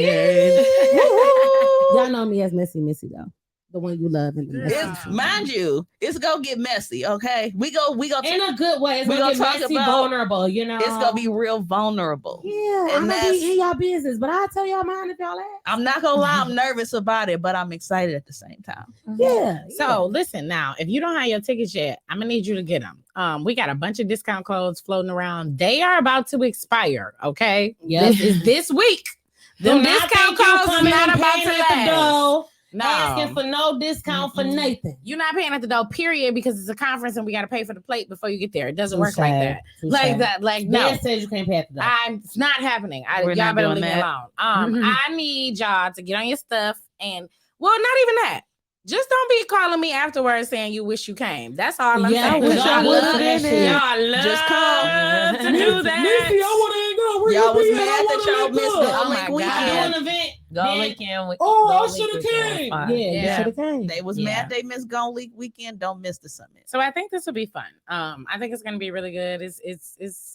Y'all know me as Missy though. The one you love in the messy. Mind you, it's gonna get messy, okay? We go in a good way. It's gonna get messy, vulnerable, you know. It's gonna be real vulnerable. Yeah, I'm gonna be in y'all business, but I'll tell y'all mine if y'all ask. I'm not gonna lie, I'm nervous about it, but I'm excited at the same time. Yeah. So listen now, if you don't have your tickets yet, I'm gonna need you to get them. We got a bunch of discount codes floating around. They are about to expire. Okay. Yeah. This is this week. The discount codes are not about to last. No. Asking for no discount for Nathan. You're not paying at the door, period, because it's a conference and we got to pay for the plate before you get there. It doesn't work like that. Like that. Like, no. Dan says you can't pay at the door. It's not happening. Y'all better leave me alone. I need y'all to get on your stuff and, well, not even that. Just don't be calling me afterwards saying you wish you came. That's all I'm saying. Y'all love that shit. Y'all love just come to do that. Missy, I want to go. Y'all was mad that y'all missed the Olympic weekend. Event. I should have came. Yeah, should have came. They was mad they missed Gone League weekend. Don't miss the summit. So I think this will be fun. I think it's gonna be really good.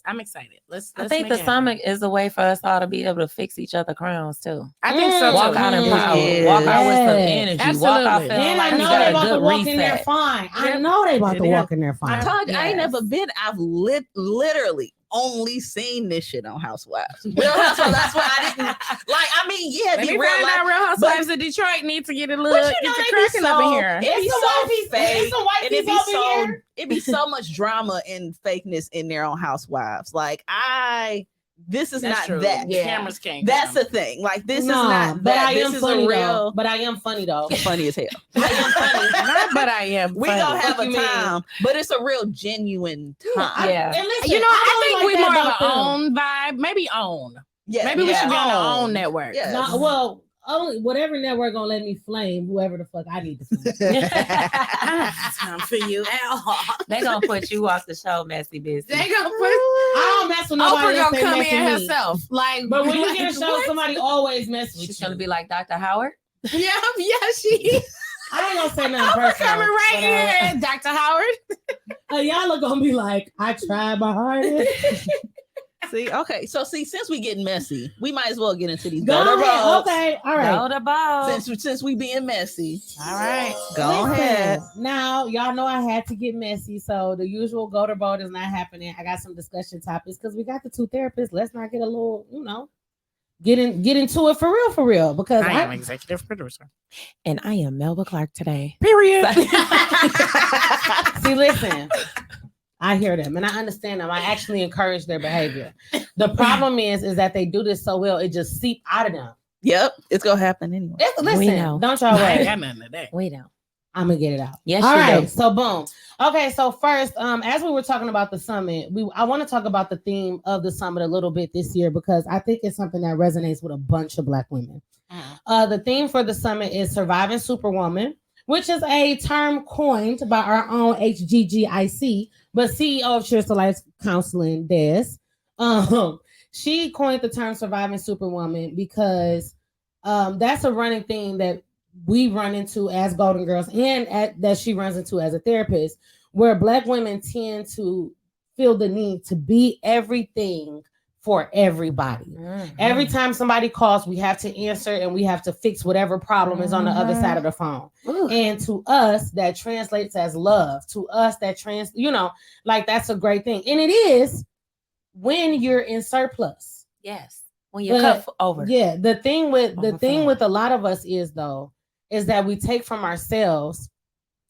I'm excited. Let's I think the summit is a way for us all to be able to fix each other crowns too. I think so. Walk out in power. Walk out with some energy. Absolutely. Walk out feeling like I know they about to walk reset. in there fine. I know they about to walk in there fine. I told you I ain't never been. I've literally only seen this shit on Housewives. Real Housewives. That's why I didn't like. I mean, yeah, be real. Real Housewives of Detroit need to get a little cracking up in here. It'd be so fake, and it'd be so much drama and fakeness in there on Housewives. Like this is not that. Yeah. Cameras can't. That's the thing. Like this is not. But that. I am this funny is a real. though. But I am funny though. Funny as hell. I am funny. Not, but I am. We gonna have a time, but it's a real genuine time. Yeah. And listen, I think we more of an own vibe. Maybe own. Yeah. Maybe we should be on our own network. Yes. Well. Only whatever network gonna let me flame whoever the fuck I need to flame. Time for you at all. They gonna put you off the show, messy bitch. They gonna put. I don't mess with nobody. Oprah gonna come in herself. Like, but when you get a show, somebody always mess with you. She's gonna be like Dr. Howard. Yeah, she. I ain't gonna say nothing personal. Coming right here, Dr. Howard. Y'all are gonna be like, I tried my hardest. Since we getting messy, we might as well get into these Okay, all right. Since we being messy, all right, go ahead. Now, y'all know I had to get messy, so the usual go to boat is not happening. I got some discussion topics because we got the two therapists. Let's not get a little, get into it for real. Because I am executive producer, and I am Melba Clark today. Period. See, listen. I hear them and I understand them. I actually encourage their behavior. The problem is that they do this so well, it just seep out of them. Yep, it's gonna happen anyway. Listen, don't y'all worry. We know. I'm gonna get it out. Yes, all right. Do. So boom. Okay, so first, as we were talking about the summit, I want to talk about the theme of the summit a little bit this year because I think it's something that resonates with a bunch of Black women. The theme for the summit is Surviving Superwoman, which is a term coined by our own HGGIC, but CEO of Cheers to Life Counseling, Des. She coined the term Surviving Superwoman because that's a running thing that we run into as Golden Girls and that she runs into as a therapist, where Black women tend to feel the need to be everything for everybody. Mm-hmm. Every time somebody calls, we have to answer and we have to fix whatever problem is on the other side of the phone. Ooh. And to us, that translates as love. To us, that that's a great thing. And it is when you're in surplus. Yes. When you're cut over. Yeah. The thing with a lot of us is that we take from ourselves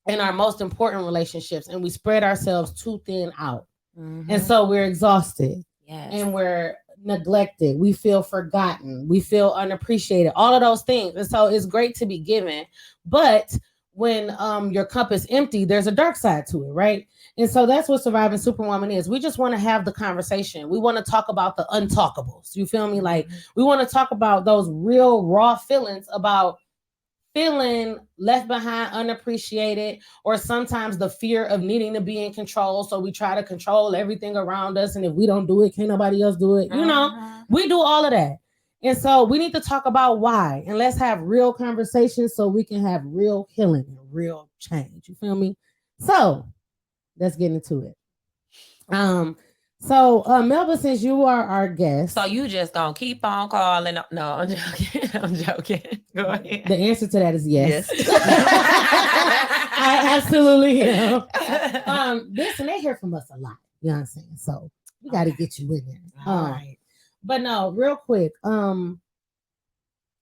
in our most important relationships and we spread ourselves too thin out. Mm-hmm. And so we're exhausted. Yes. And we're neglected. We feel forgotten. We feel unappreciated. All of those things. And so it's great to be given. But when your cup is empty, there's a dark side to it, right? And so that's what Surviving Superwoman is. We just want to have the conversation. We want to talk about the untalkables. You feel me? Like we want to talk about those real raw feelings about feeling left behind, unappreciated, or sometimes the fear of needing to be in control. So we try to control everything around us. And if we don't do it, can't nobody else do it. You know, we do all of that. And so we need to talk about why. And let's have real conversations so we can have real healing and real change. You feel me? So let's get into it. So Melba, since you are our guest. So you just gonna keep on calling. No, I'm joking. I'm joking. Go ahead. The answer to that is yes. I absolutely am. Listen, they hear from us a lot. You know what I'm saying? So we got to get you in there. All right. But no, real quick. Now,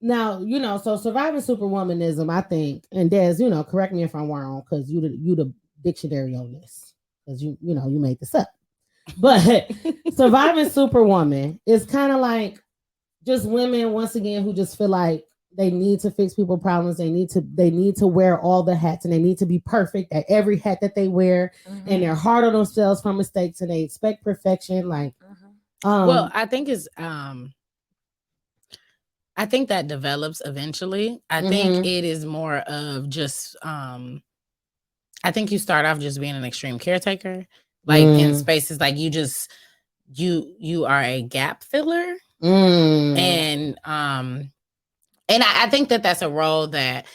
you know, so surviving superwomanism, I think, and Des, you know, correct me if I'm wrong, because you the dictionary on this, because you know, you made this up. But surviving superwoman is kind of like just women, once again, who just feel like they need to fix people's problems. They need to wear all the hats, and they need to be perfect at every hat that they wear. And they're hard on themselves for mistakes, and they expect perfection. Like, well, I think I think that develops eventually. I think it is more of just I think you start off just being an extreme caretaker, like in spaces like you are a gap filler, and I think that that's a role that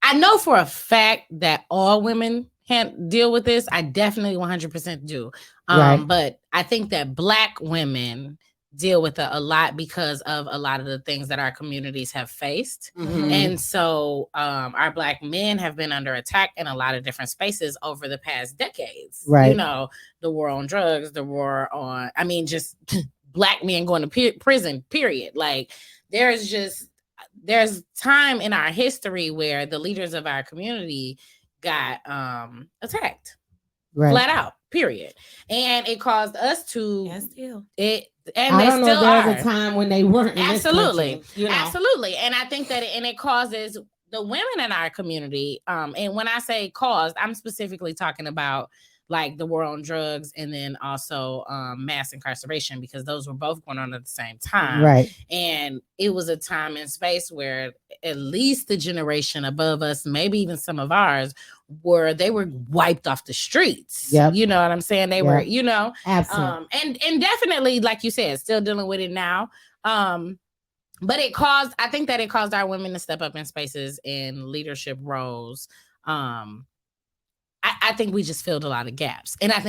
I know for a fact that all women can't deal with this. I definitely 100% do. But I think that Black women deal with it a lot because of a lot of the things that our communities have faced. And so our Black men have been under attack in a lot of different spaces over the past decades. You know, the war on drugs, the war on, I mean, just Black men going to prison, period. Like there's time in our history where the leaders of our community got attacked. Flat out, period. And it caused us to and I they don't know still if there are. was a time when they weren't in Absolutely. this country, you know? Absolutely. And I think that it causes the women in our community, and when I say caused, I'm specifically talking about like the war on drugs and then also mass incarceration, because those were both going on at the same time. And it was a time and space where at least the generation above us, maybe even some of ours, they were wiped off the streets. You know what I'm saying? They were, you know, and definitely, like you said, still dealing with it now. But I think that it caused our women to step up in spaces in leadership roles. I think we just filled a lot of gaps, and I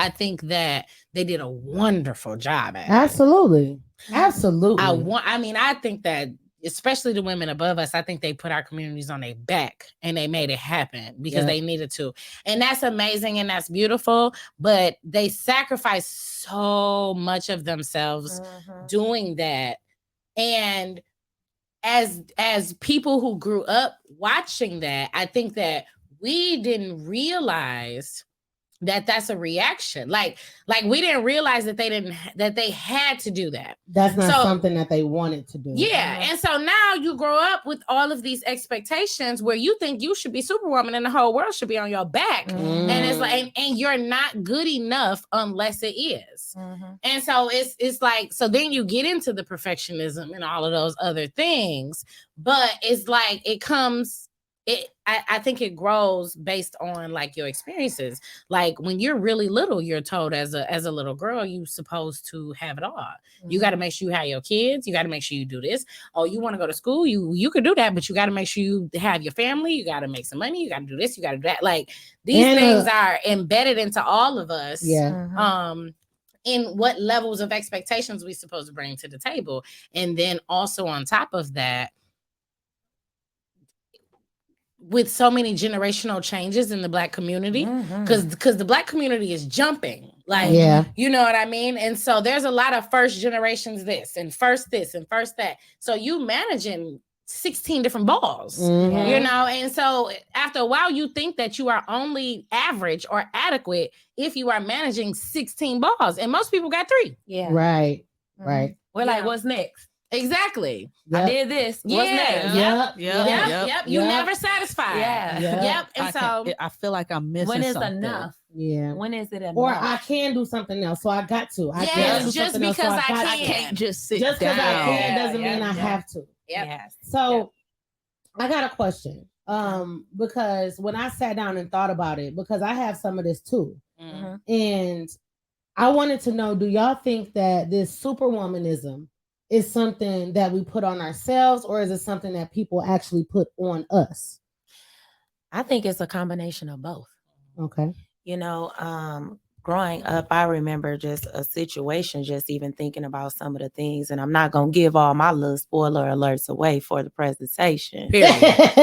think that they did a wonderful job at it. Absolutely. I think that especially the women above us, I think they put our communities on their back and they made it happen because they needed to, and that's amazing and that's beautiful. But they sacrificed so much of themselves doing that, and as people who grew up watching that, I think that we didn't realize that that's a reaction. Like we didn't realize that they had to do that. That's not something that they wanted to do. Yeah. And so now you grow up with all of these expectations where you think you should be Superwoman and the whole world should be on your back. And it's like, and you're not good enough unless it is. And so it's like, so then you get into the perfectionism and all of those other things, but it's like, I think it grows based on like your experiences. Like when you're really little, you're told as a little girl, you're supposed to have it all. You got to make sure you have your kids. You got to make sure you do this. Oh, you want to go to school? You could do that, but you got to make sure you have your family. You got to make some money. You got to do this. You got to do that. Like these things are embedded into all of us. In what levels of expectations we're supposed to bring to the table. And then also on top of that, with so many generational changes in the Black community, because the Black community is jumping, like, you know what I mean? And so there's a lot of first generations this and first that. So you managing 16 different balls, you know? And so after a while, you think that you are only average or adequate if you are managing 16 balls. And most people got 3. Right. We're like, what's next? Exactly. Yep. I did this. What's Yeah. next? Yep. You Yep. never satisfied. Yeah. Yep. And so I feel like I'm missing When is something. enough? Yeah. When is it enough? Or I can do something else, so I got to. I Yes, can do just something else, so because I got can. to. Can't just sit Just because down. I can doesn't mean I yeah. have to. Yep. Yes. So I got a question. Because when I sat down and thought about it, because I have some of this too. Mhm. And I wanted to know, do y'all think that this superwomanism is something that we put on ourselves, or is it something that people actually put on us? I think it's a combination of both. Okay. You know, growing up, I remember just a situation, just even thinking about some of the things, and I'm not gonna give all my little spoiler alerts away for the presentation. Period.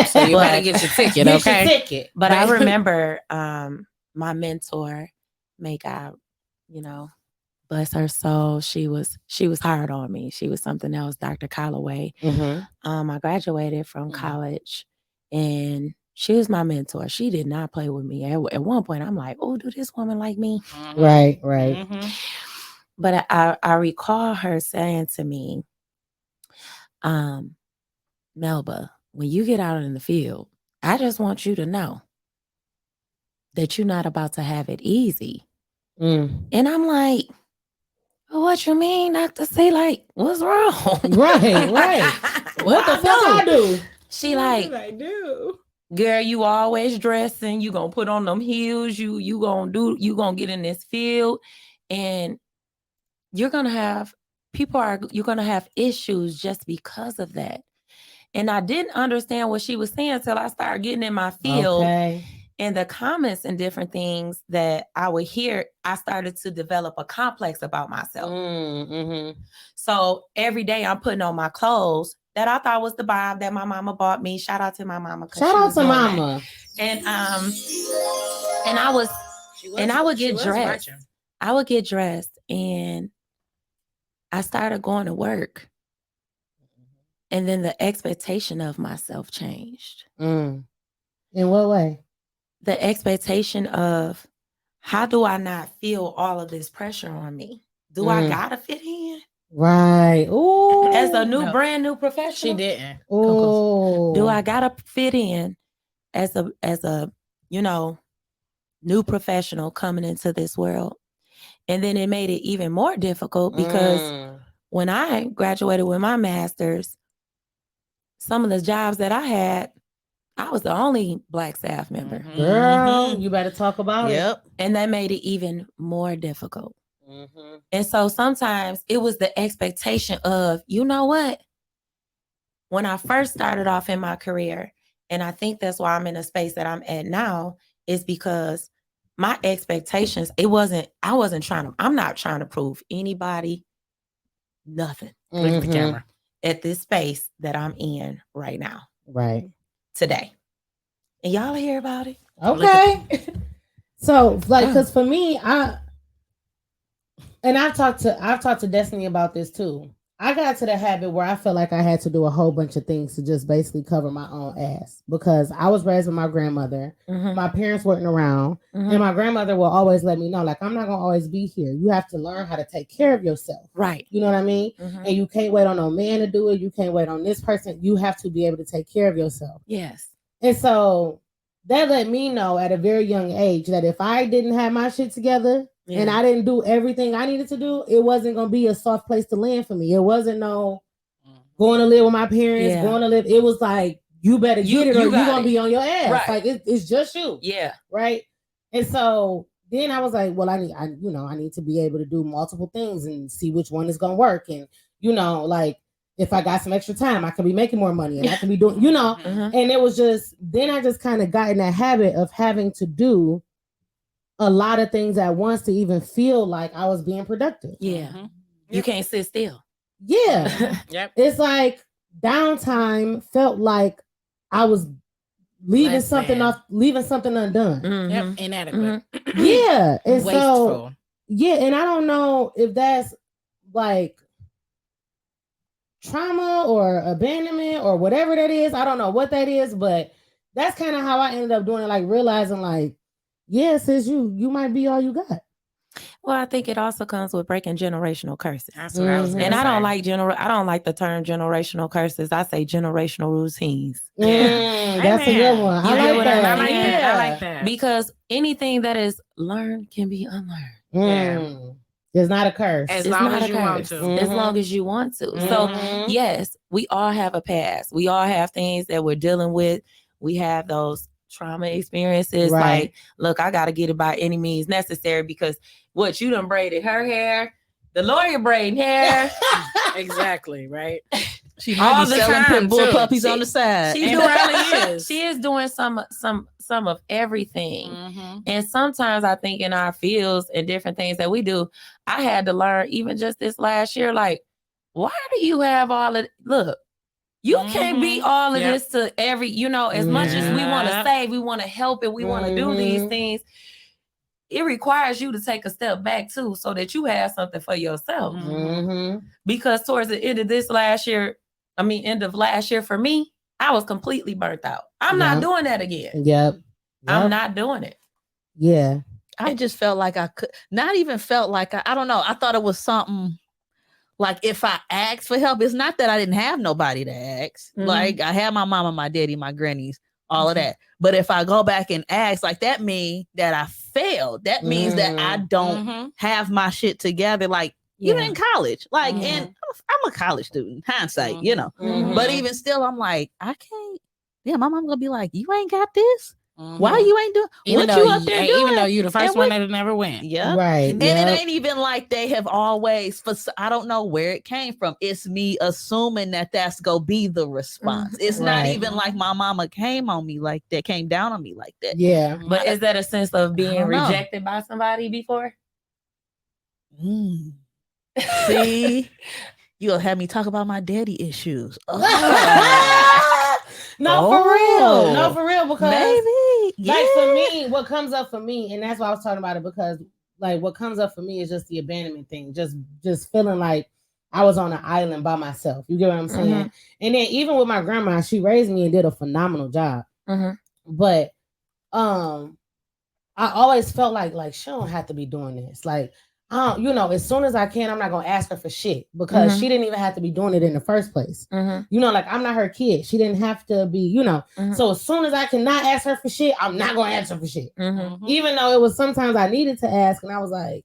So you But- better get your ticket, Get your okay? ticket. But I remember my mentor, may God, you know, bless her soul, she was hard on me. She was something else, Dr. Calloway. I graduated from college, and she was my mentor. She did not play with me. At one point, I'm like, oh, do this woman like me? Right. But I recall her saying to me, Melba, when you get out in the field, I just want you to know that you're not about to have it easy. And I'm like, well, what you mean, Dr. C? Like, what's wrong? Right. What the fuck I do? She like, I do. girl, you always dressing, you gonna put on them heels, you gonna get in this field, and you're gonna have issues just because of that. And I didn't understand what she was saying until I started getting in my field. Okay. And the comments and different things that I would hear, I started to develop a complex about myself. So every day I'm putting on my clothes that I thought was the vibe that my mama bought me. Shout out to my mama. Shout out to mama. And I would get dressed. I would get dressed, and I started going to work. And then the expectation of myself changed. In what way? The expectation of, how do I not feel all of this pressure on me? Do I gotta fit in? Right. Ooh. As a brand new professional? She didn't. Oh. Do I gotta fit in as a new professional coming into this world? And then it made it even more difficult because when I graduated with my master's, some of the jobs that I had, I was the only Black staff member. Girl, you better talk about it. And that made it even more difficult. And so sometimes it was the expectation of, you know what? When I first started off in my career, and I think that's why I'm in a space that I'm at now, is because my expectations, I'm not trying to prove anybody nothing. Look at the camera. At this space that I'm in right now. Right. Today. And y'all hear about it? Okay. So, like, because for me, I've talked to Destiny about this too. I got to the habit where I felt like I had to do a whole bunch of things to just basically cover my own ass, because I was raised with my grandmother. My parents weren't around, and my grandmother will always let me know, like, I'm not gonna always be here. You have to learn how to take care of yourself. Right. You know what I mean? And you can't wait on no man to do it. You can't wait on this person. You have to be able to take care of yourself. Yes. And so that let me know at a very young age that if I didn't have my shit together, and I didn't do everything I needed to do, it wasn't going to be a soft place to land for me. It wasn't no going to live with my parents, going to live. It was like, you better get it, or you're going to be on your ass. Right. Like, it's just you. Yeah. Right. And so then I was like, well, I need to be able to do multiple things and see which one is going to work. And, like, if I got some extra time, I could be making more money, and I could be doing, and it was just, then I just kind of got in that habit of having to do a lot of things at once to even feel like I was being productive. Yeah. You can't sit still. Yeah. It's like downtime felt like I was leaving something undone. Inadequate. Yeah. And wasteful. And I don't know if that's like trauma or abandonment or whatever that is. I don't know what that is, but that's kind of how I ended up doing it, like realizing, like, yeah, sis, you might be all you got. Well, I think it also comes with breaking generational curses. That's what I was gonna And say. I don't like the term generational curses. I say generational routines. That's a good one. You I get like what I'm that. saying? I like that. Because anything that is learned can be unlearned. It's not a curse. As It's long not as a you want curse. to. As long as you want to. So yes, we all have a past. We all have things that we're dealing with. We have those trauma experiences. Right. Like, look, I gotta get it by any means necessary because what you done braided her hair, the lawyer braiding hair. Exactly, right? She might be selling pit bull puppies on the side. She really is. She is doing some of everything. And sometimes I think in our fields and different things that we do, I had to learn even just this last year, like, why do you have all of look? You can't be all of this to every, as much as we want to save, we want to help, and we want to do these things. It requires you to take a step back too, so that you have something for yourself. Because towards the end of end of last year for me, I was completely burnt out. I'm not doing that again. I'm not doing it. Yeah. I just felt like I could not even felt like I don't know. I thought it was something like if I asked for help, it's not that I didn't have nobody to ask. Like I had my mama, my daddy, my grannies, all of that. But if I go back and ask, like that means that I failed. That means that I don't have my shit together. Like even in college, like, and I'm a college student, hindsight, but even still, I'm like, I can't. Yeah, my mom gonna be like, you ain't got this. Why you ain't doing? Even what though you up there doing? Even though you the first one that never went. Yeah, right. And it ain't even like they have always. I don't know where it came from. It's me assuming that that's gonna be the response. It's not even like my mama came on me like that, came down on me like that. Yeah, but is that a sense of being rejected by somebody before? See, you'll have me talk about my daddy issues. No, for real, because maybe, like for me, what comes up for me, and that's why I was talking about it, because like what comes up for me is just the abandonment thing, just feeling like I was on an island by myself. You get what I'm saying? And then even with my grandma, she raised me and did a phenomenal job. But I always felt like she don't have to be doing this. Like, as soon as I can, I'm not gonna ask her for shit because she didn't even have to be doing it in the first place. Like I'm not her kid. She didn't have to be, So as soon as I cannot ask her for shit, I'm not gonna ask her for shit. Even though it was sometimes I needed to ask, and I was like,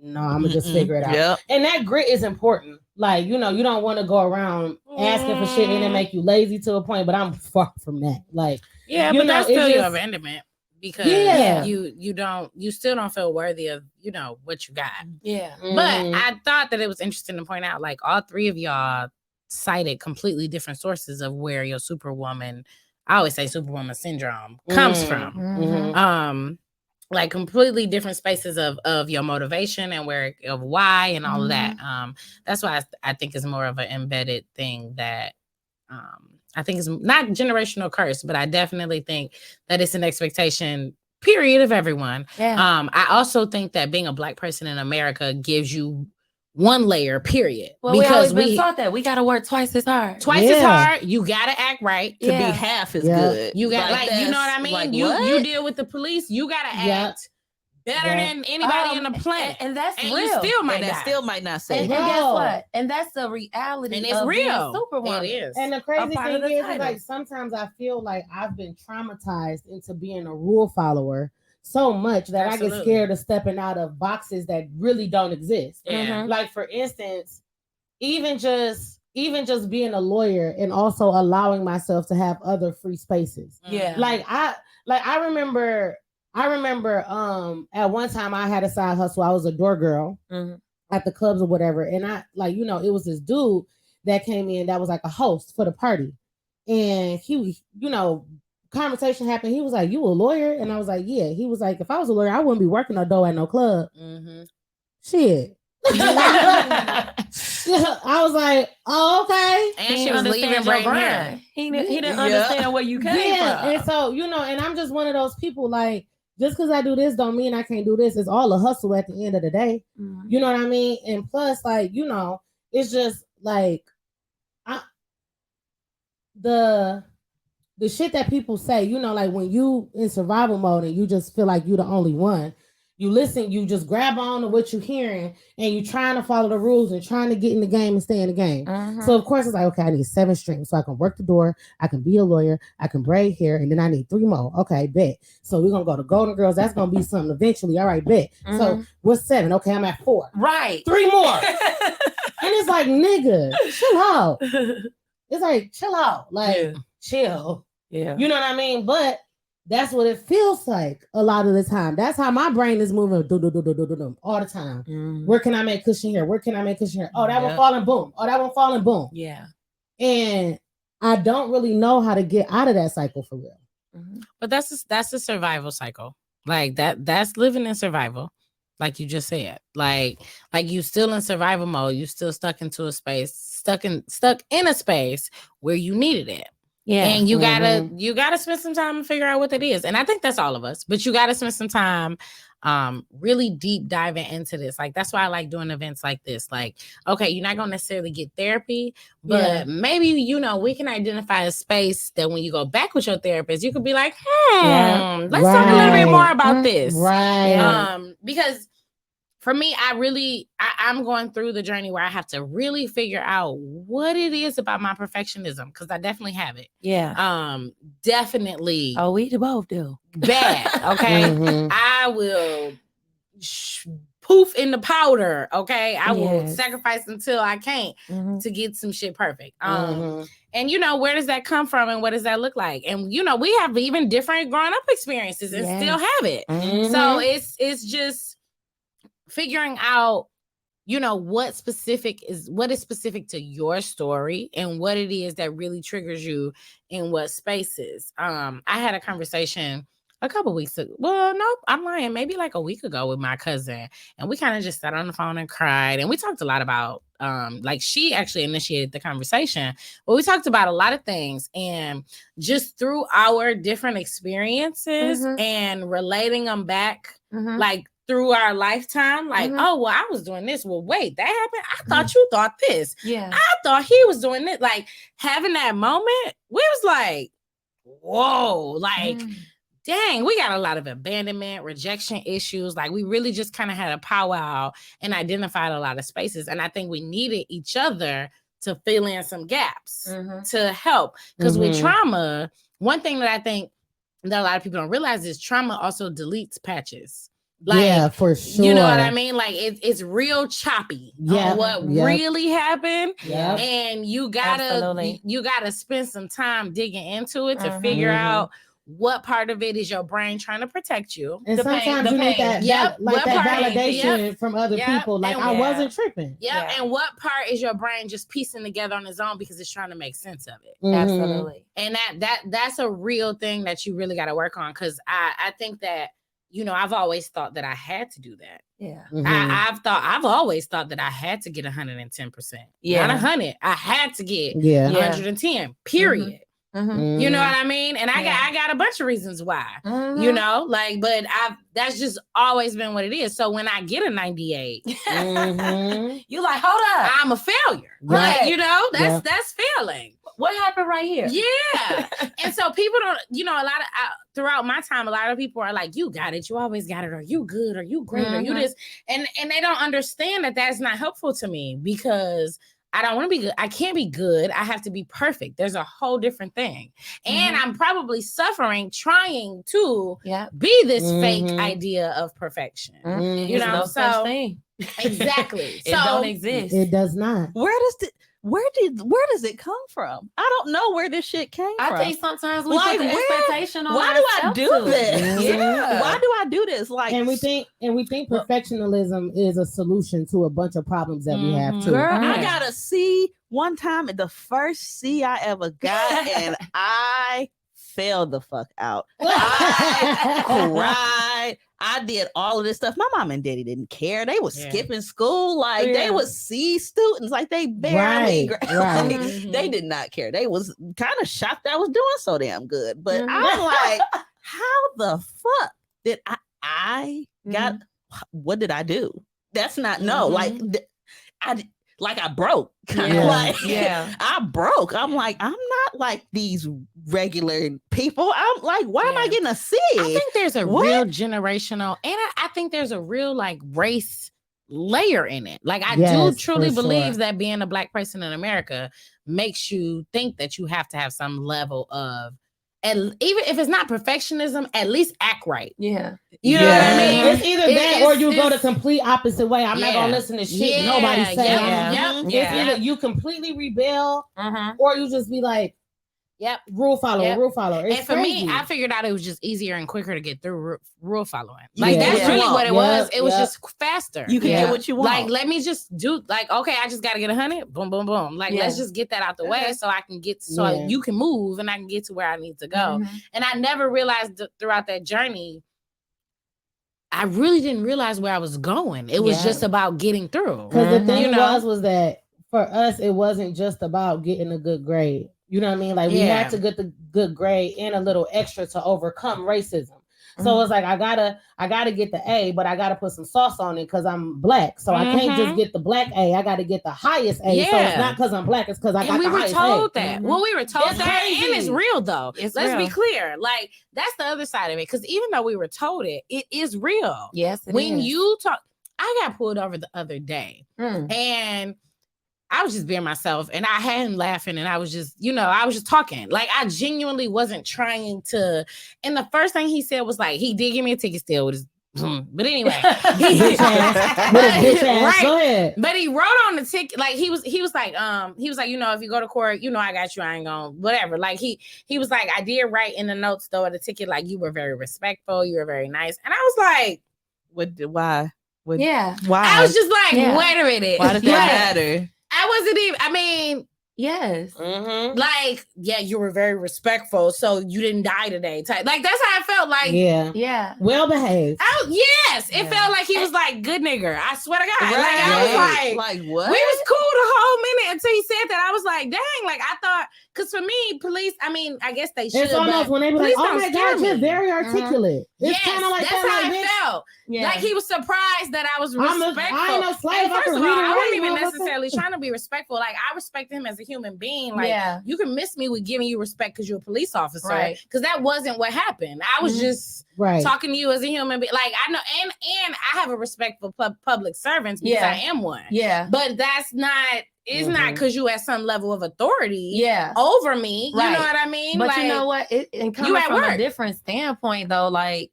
no, I'm gonna just figure it out. Yep. And that grit is important. Like, you don't want to go around asking for shit and it make you lazy to a point, but I'm far from that. Like, but that's still your abandonment. Because you still don't feel worthy of what you got. But I thought that it was interesting to point out, like, all three of y'all cited completely different sources of where your superwoman, I always say superwoman syndrome, comes from. Like completely different spaces of your motivation and of why and all of that. That's why I think it's more of an embedded thing that I think it's not generational curse, but I definitely think that it's an expectation, period, of everyone. I also think that being a Black person in America gives you one layer, period. Well, because we taught that we got to work twice as hard. As hard. You got to act right to be half as good. You got you know what I mean? Like, you deal with the police. You got to act better than anybody in the planet, and that's real. You still might not say. And guess what? And that's the reality. And it's real. Superwoman. It is. And the crazy thing is like sometimes I feel like I've been traumatized into being a rule follower so much that I get scared of stepping out of boxes that really don't exist. Like for instance, even just being a lawyer and also allowing myself to have other free spaces. Like I remember at one time I had a side hustle. I was a door girl at the clubs or whatever. And I it was this dude that came in that was like a host for the party. And he, conversation happened. He was like, you a lawyer? And I was like, yeah. He was like, if I was a lawyer, I wouldn't be working no door at no club. Shit. I was like, oh, okay. And she was leaving brain. He didn't understand where you came from. And so, and I'm just one of those people, like, just because I do this don't mean I can't do this. It's all a hustle at the end of the day. You know what I mean? And plus, like, it's just like the shit that people say, like when you in survival mode and you just feel like you the only one, You listen, you just grab on to what you're hearing, and you're trying to follow the rules and trying to get in the game and stay in the game. So of course it's like, okay, I need 7 strings so I can work the door, I can be a lawyer, I can braid hair, and then I need 3 more. Okay, bet. So we're gonna go to Golden Girls. That's gonna be something eventually. All right, bet. So what's 7? Okay, I'm at 4. Right. 3 more. And it's like, nigga, chill out. It's like, chill out. Like, chill. Yeah. You know what I mean? But that's what it feels like a lot of the time. That's how my brain is moving all the time. Where can I make cushion here? Where can I make cushion here? Oh, that one falling, boom. Oh, that one falling, boom. Yeah. And I don't really know how to get out of that cycle for real. But that's a survival cycle. Like that's living in survival. Like you just said. Like you still in survival mode. You still stuck in a space where you needed it. Yeah. And you gotta spend some time and figure out what that is. And I think that's all of us, but you gotta spend some time really deep diving into this. Like that's why I like doing events like this. Like, okay, you're not gonna necessarily get therapy, but maybe we can identify a space that when you go back with your therapist, you could be like, let's talk a little bit more about this. Right. Because for me, I'm going through the journey where I have to really figure out what it is about my perfectionism, because I definitely have it. Yeah. Definitely. Oh, we both do. Bad. Okay. I will poof in the powder. Okay. I will sacrifice until I can't to get some shit perfect. And where does that come from and what does that look like? And we have even different growing up experiences and still have it. So it's just figuring out, what is specific to your story and what it is that really triggers you in what spaces. I had a conversation a couple weeks ago. Well, nope, I'm lying. Maybe like a week ago with my cousin, and we kind of just sat on the phone and cried. And we talked a lot about, like she actually initiated the conversation, but we talked about a lot of things, and just through our different experiences and relating them back, like through our lifetime, like, oh, well, I was doing this. Well, wait, that happened? I thought you thought this. Yeah. I thought he was doing this. Like, having that moment, we was like, whoa, like, dang, we got a lot of abandonment, rejection issues. Like, we really just kind of had a powwow and identified a lot of spaces. And I think we needed each other to fill in some gaps to help. Because with trauma, one thing that I think that a lot of people don't realize is trauma also deletes patches. Like, yeah, for sure. You know what I mean? Like it's real choppy on what really happened. Yeah. And you gotta spend some time digging into it to figure out what part of it is your brain trying to protect you. And sometimes you need that, that validation from other people. Like, I wasn't tripping. And what part is your brain just piecing together on its own because it's trying to make sense of it. Absolutely. And that's a real thing that you really got to work on. Cause I think that, I've always thought that I had to do that. Yeah. I've always thought that I had to get 110%. Yeah. Not 100. I had to get 110, period. You know what I mean? And I got a bunch of reasons why, but that's just always been what it is. So when I get a 98, you like, hold up, I'm a failure. Right. That's failing. What happened right here? Yeah. And so people don't, throughout my time, a lot of people are like, you got it. You always got it. Or you good. Or you great. Or you this. And they don't understand that that's not helpful to me because I don't want to be good. I can't be good. I have to be perfect. There's a whole different thing. And I'm probably suffering trying to be this fake idea of perfection. No such thing. Exactly. It don't exist. It does not. Where does it come from? I don't know where this shit came from. I think sometimes we put the expectation on why do I do this? Yeah. Why do I do this? Like, and we think perfectionism is a solution to a bunch of problems that we have too. Girl, I got a C one time, the first C I ever got, and I failed the fuck out. I cried. I did all of this stuff. My mom and daddy didn't care. They was skipping school. Like they was C students. Like they barely they did not care. They was kind of shocked I was doing so damn good. But I'm like, how the fuck did I got what did I do? That's not like like I broke. Yeah. Like Yeah. I broke. I'm like, I'm not like these regular people. I'm like, why am I Yeah. getting a C? I think there's a What? real generational, and I think there's a real like race layer in it. Like I do Yes, truly for believe sure. that being a Black person in America makes you think that you have to have some level of, and even if it's not perfectionism, at least act right. Yeah. You know what I Yeah. mean? It's either that or you go the it's- complete opposite way. I'm not gonna Yeah. listen to shit nobody say. Yep, I'm- yep, It's Yeah. either you completely rebel Mm-hmm. or you just be like, yep. rule follower, Yep. rule follower. It's And for crazy. me, I figured out it was just easier and quicker to get through rule following. Like Yeah. that's Yeah. really what it was. Yep, It was yep. just faster. You can Yeah. get what you want. Like, let me just do like, okay, I just gotta get 100. Boom, boom, boom. Like, Yeah. let's just get that out the way Okay. so I can get so Yeah. you can move and I can get to where I need to go. Mhm. And I never realized throughout that journey, I really didn't realize where I was going. It was Yeah. just about getting through. Because the thing You know? was that for us, it wasn't just about getting a good grade. You know what I mean? Like we Yeah. had to get the good grade and a little extra to overcome racism. So Mm-hmm. it's like I gotta get the A, but I gotta put some sauce on it because I'm Black. So I can't just get the Black A. I gotta get the highest A. So Mm-hmm. Yeah. it's not because I'm Black. It's because I got And we the were highest told A. that. Mhm. Well, we were told It's that, crazy. and it's real though. It's Let's be real. clear. Like that's the other side of it. Because even though we were told it, it is real. Yes, it When is. you talk, I got pulled over the other day, Mm. and I was just being myself, and I had him laughing, and I was just, I was just talking. Like I genuinely wasn't trying to. And the first thing he said was like, he did give me a ticket still with his, but anyway, Bitch ass. With his bitch ass. Right. Go ahead. But he wrote on the ticket, like he was like, if you go to court, I got you, I ain't gonna, whatever. Like he was like, I did write in the notes though of the ticket, like you were very respectful, you were very nice. And I was like, Why? Yeah. Why? I was just like, Yeah. wait a minute. Why does Like, that matter? I wasn't even, I mean, Yes. like, yeah, you were very respectful, so you didn't die today. Like that's how I felt. Like, Yeah. Yeah. Well behaved. yes, it Yeah. felt like he was like good nigger. I swear to God. Right. Like I was Like what? we was cool the whole minute until he said that. I was like, dang, like I thought, because for me, police, I mean, I guess they should. It's almost but when they be like, police oh don't my scare God, you're me. very articulate. It's Yes, kind of like that's that. how Like, I bitch, felt. Yeah. Like he was surprised that I was respectful. I ain't no slave. And I first can of read all, and I write, wasn't even motherfucker. necessarily trying to be respectful. Like I respected him as a human being. Like Yeah. you can miss me with giving you respect because you're a police officer. Right. Because that wasn't what happened. I was Mhm. just Right. talking to you as a human being. Like I know, and I have a respect for public servants because Yeah. I am one. Yeah. But that's not. It's not because you at some level of authority Yeah. over me. You Right. know what I mean? But like, you know what? And coming you at from a work. different standpoint, though, like,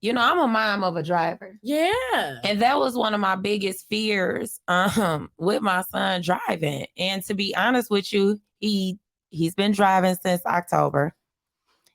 I'm a mom of a driver. Yeah. And that was one of my biggest fears with my son driving. And to be honest with you, he's been driving since October.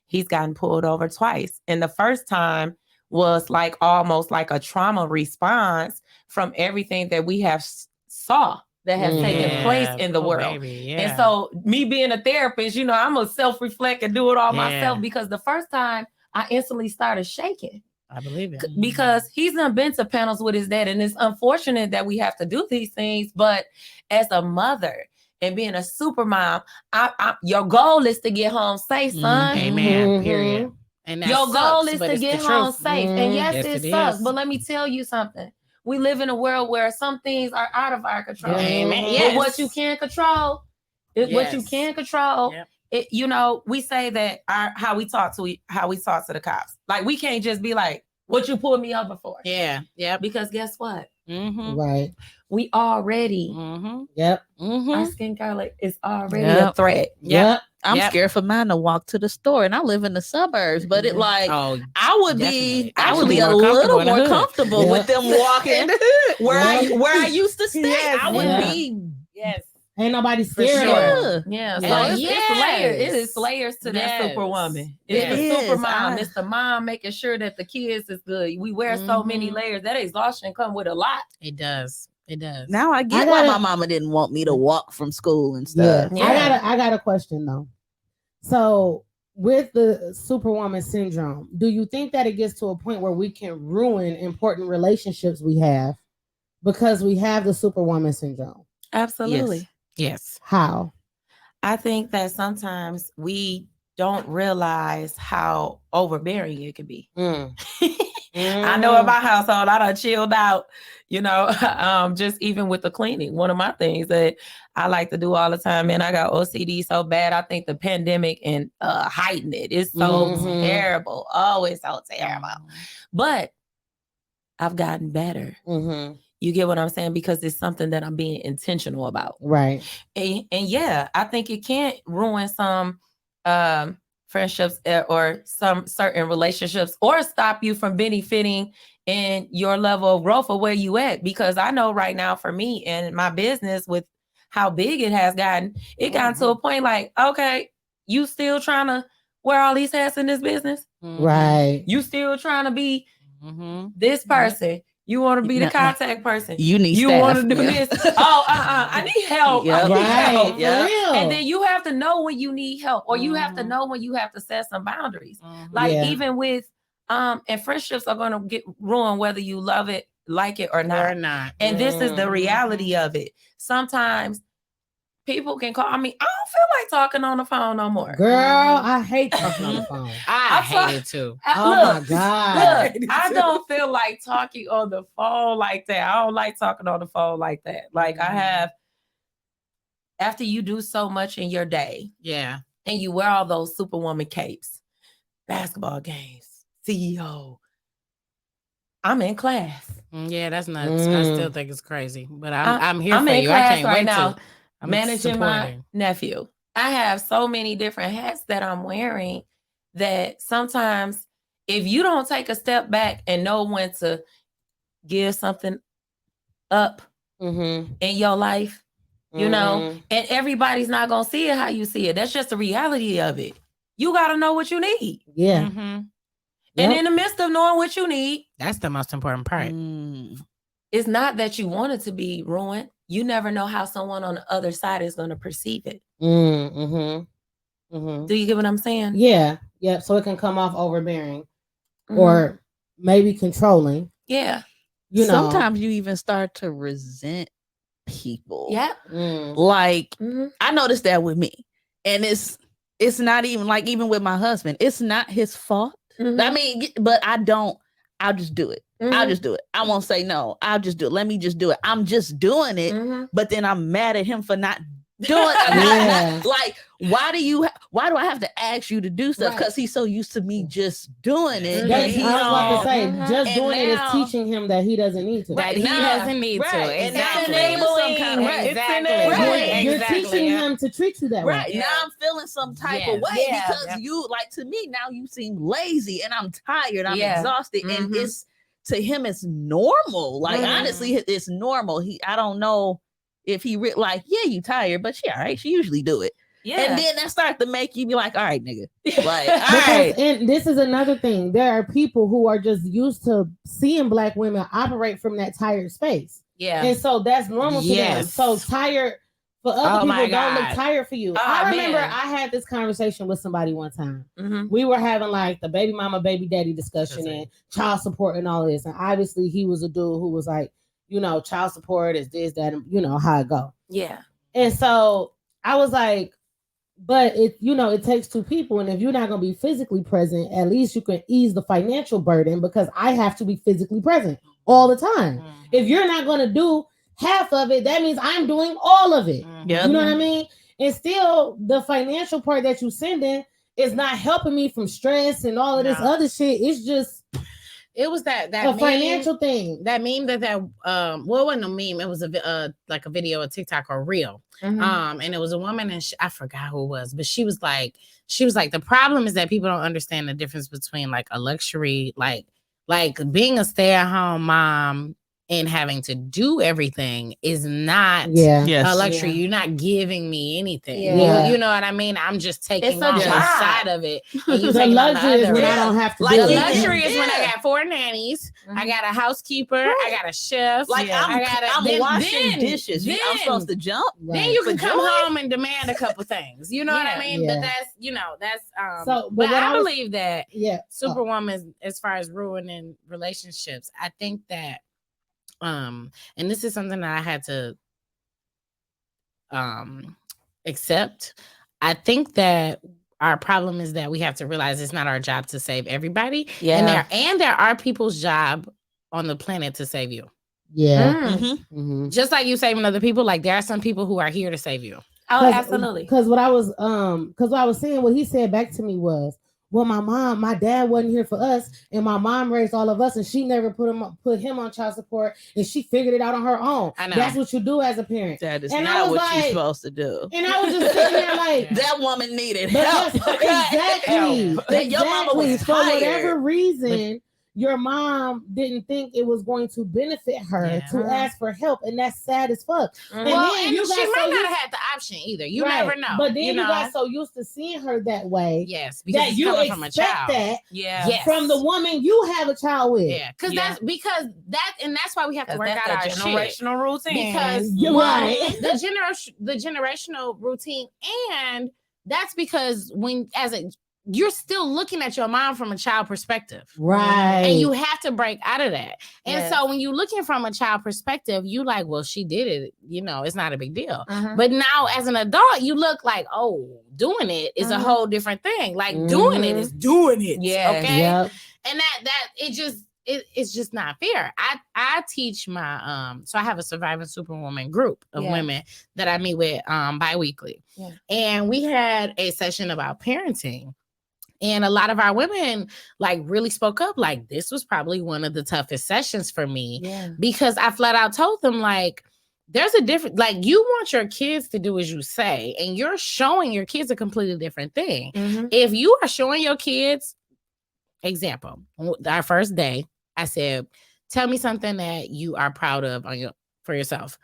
He's gotten pulled over twice. And the first time was like almost like a trauma response from everything that we have saw that has taken place in the world. Baby, yeah. And so me being a therapist, I'm a self-reflect and do it all Yeah. myself, because the first time I instantly started shaking I believe it. because he's not been to panels with his dad. And it's unfortunate that we have to do these things. But as a mother and being a super mom, your goal is to get home safe, son. Amen. Mhm. Period. And that Your goal sucks, is but to it's get the home truth. safe. And yes, Yes, it it sucks. is. But let me tell you something. We live in a world where some things are out of our control. Amen. Mhm. Yes. But what you can control, what you Yes. can control, Yep. we say that how we talk to the cops. Like we can't just be like, what you pulled me over for? Yeah. Yep. Because guess what? Mm-hmm. Right. We already Mm-hmm. Yep. Mm-hmm. our skin color is already Yep. a threat. Yep. I'm Yep. scared for mine to walk to the store, and I live in the suburbs. But it like Oh, I would definitely. be I would actually be a more comfortable little in the more hood. comfortable Yeah. with them walking in the hood. where I used to stay. Yes, I would yeah. be. Yes. Ain't nobody For scared sure. of them. Yeah, so Yeah. it's layers. It Yes. is layers to that Yes. superwoman. It It's the is. super mom. I- It's the mom making sure that the kids is good. We wear so many Mhm. layers. That exhaustion come with a lot. It does. It does. Now I get I why gotta- my mama didn't want me to walk from school and Yeah. stuff. Yeah. I got a question though. So with the superwoman syndrome, do you think that it gets to a point where we can ruin important relationships we have because we have the superwoman syndrome? Absolutely. Yes. How? I think that sometimes we don't realize how overbearing it can be. I know in my household, I done chilled out, you know, just even with the cleaning. One of my things that I like to do all the time, man, I got OCD so bad. I think the pandemic and heightened it. It's so terrible. Oh, it's so terrible. But I've gotten better. You get what I'm saying? Because it's something that I'm being intentional about. Right. And yeah, I think it can't ruin some friendships or some certain relationships or stop you from benefiting in your level of growth or where you at. Because I know right now for me and my business with how big it has gotten, it got to a point like, okay, you still trying to wear all these hats in this business? Right. You still trying to be this person? You want to be the contact person. You need you staff. want to do this. I need help. I need help. For real. And then you have to know when you need help, or you have to know when you have to set some boundaries. Like even with and friendships are going to get ruined whether you love it, like it or not. And this is the reality of it. Sometimes people can call. I mean, I don't feel like talking on the phone no more. Girl, I hate talking on the phone. I hate it too. Oh my God. Look, I don't feel like talking on the phone like that. I don't like talking on the phone like that. Like I have, after you do so much in your day, and you wear all those Superwoman capes, basketball games, CEO, I'm in class. Yeah, that's nuts. I still think it's crazy, but I'm here I'm for in you. class I can't right wait now. to. I'm managing my supporting. nephew. I have so many different hats that I'm wearing that sometimes if you don't take a step back and know when to give something up in your life, you know, and everybody's not going to see it how you see it. That's just the reality of it. You got to know what you need. Yeah. And in the midst of knowing what you need, that's the most important part. It's not that you want it to be ruined. You never know how someone on the other side is going to perceive it. Do you get what I'm saying? Yeah. Yeah. So it can come off overbearing or maybe controlling. Yeah. You know. Sometimes you even start to resent people. Yeah. Like I noticed that with me. And it's not even like, even with my husband, it's not his fault. I mean, but I'll just do it. I'll just do it. I won't say no. I'll just do it. Let me just do it. I'm just doing it. But then I'm mad at him for not doing it. Like, why do I have to ask you to do stuff? Because he's so used to me just doing it. That's, I was about to say, just doing it is teaching him that he doesn't need to. That he doesn't need to. And that's Exactly. some kind of You're teaching him to treat you that way. Right. Now I'm feeling some type of way because you, like, to me, now you seem lazy and I'm tired. I'm exhausted. And it's, to him, it's normal. Like, honestly, it's normal. I don't know if he like, yeah, you tired, but she all right. She usually do it. Yeah. And then that starts to make you be like, all right, nigga. Like, all right. And this is another thing. There are people who are just used to seeing Black women operate from that tired space. Yeah. And so that's normal to them. So tired for other people don't look tired for you. I remember I had this conversation with somebody one time. We were having like the baby mama, baby daddy discussion and child support and all this. And obviously he was a dude who was like, you know, child support is this, that, and you know how it go. Yeah. And so I was like, but it, you know, it takes two people. And if you're not going to be physically present, at least you can ease the financial burden because I have to be physically present all the time. If you're not going to do half of it, that means I'm doing all of it. You know what I mean? And still the financial part that you send in is not helping me from stress and all of this other shit. It's just, it was that a financial thing. That meme that well, it wasn't a meme. It was a like a video, a TikTok or a reel. And it was a woman, and I forgot who it was, but she was like, the problem is that people don't understand the difference between like a luxury, like being a stay-at-home mom and having to do everything is not a luxury. You're not giving me anything. You know what I mean? I'm just taking on one side of it. And you the luxury is when I don't have to like do the it. luxury is when I got 4 nannies, I got a housekeeper, I got a chef. Like I'm washing dishes. I'm supposed to jump. Then you can come home and demand a couple things. You know what I mean? But that's, you know, that's so, but I believe that Superwoman, as far as ruining relationships, I think that and this is something that I had to accept. I think that our problem is that we have to realize it's not our job to save everybody. Yeah. And there are people's job on the planet to save you. Yeah. Mhm. Just like you saving other people, like there are some people who are here to save you. Oh, absolutely. Because what I was saying, what he said back to me was, well, my dad wasn't here for us, and my mom raised all of us, and she never put him on child support, and she figured it out on her own. I know. That's what you do as a parent. That is And I not was what you're like- supposed to do. And I was just sitting there like, That woman needed but help. exactly. Your mama was For whatever tired. reason, your mom didn't think it was going to benefit her to ask for help, and that's sad as fuck. Well, then and you she got might so not used- have had the option either. You Right. never know. But then you know? got so used to seeing her that way. Yes, because That it's you coming expect from a child. that Yeah. Yes. from the woman you have a child with. Yeah, because Yeah. that's why we have to work That's out our a shit. generational routine. Because You're one, right. the generational routine, and that's because you're still looking at your mom from a child perspective. Right. And you have to break out of that. And Yes. so when you're looking from a child perspective, you like, well, she did it. It's not a big deal. Mhm. But now as an adult, you look like, oh, doing it is a whole different thing. Like doing it is doing it. Yes. Okay. Yep. And it's just not fair. I teach my so I have a Surviving Superwoman group of women that I meet with bi-weekly. Yeah. And we had a session about parenting. And a lot of our women like really spoke up. Like this was probably one of the toughest sessions for me because I flat out told them like, there's a different, like you want your kids to do as you say, and you're showing your kids a completely different thing. If you are showing your kids, example, our first day, I said, tell me something that you are proud of for yourself.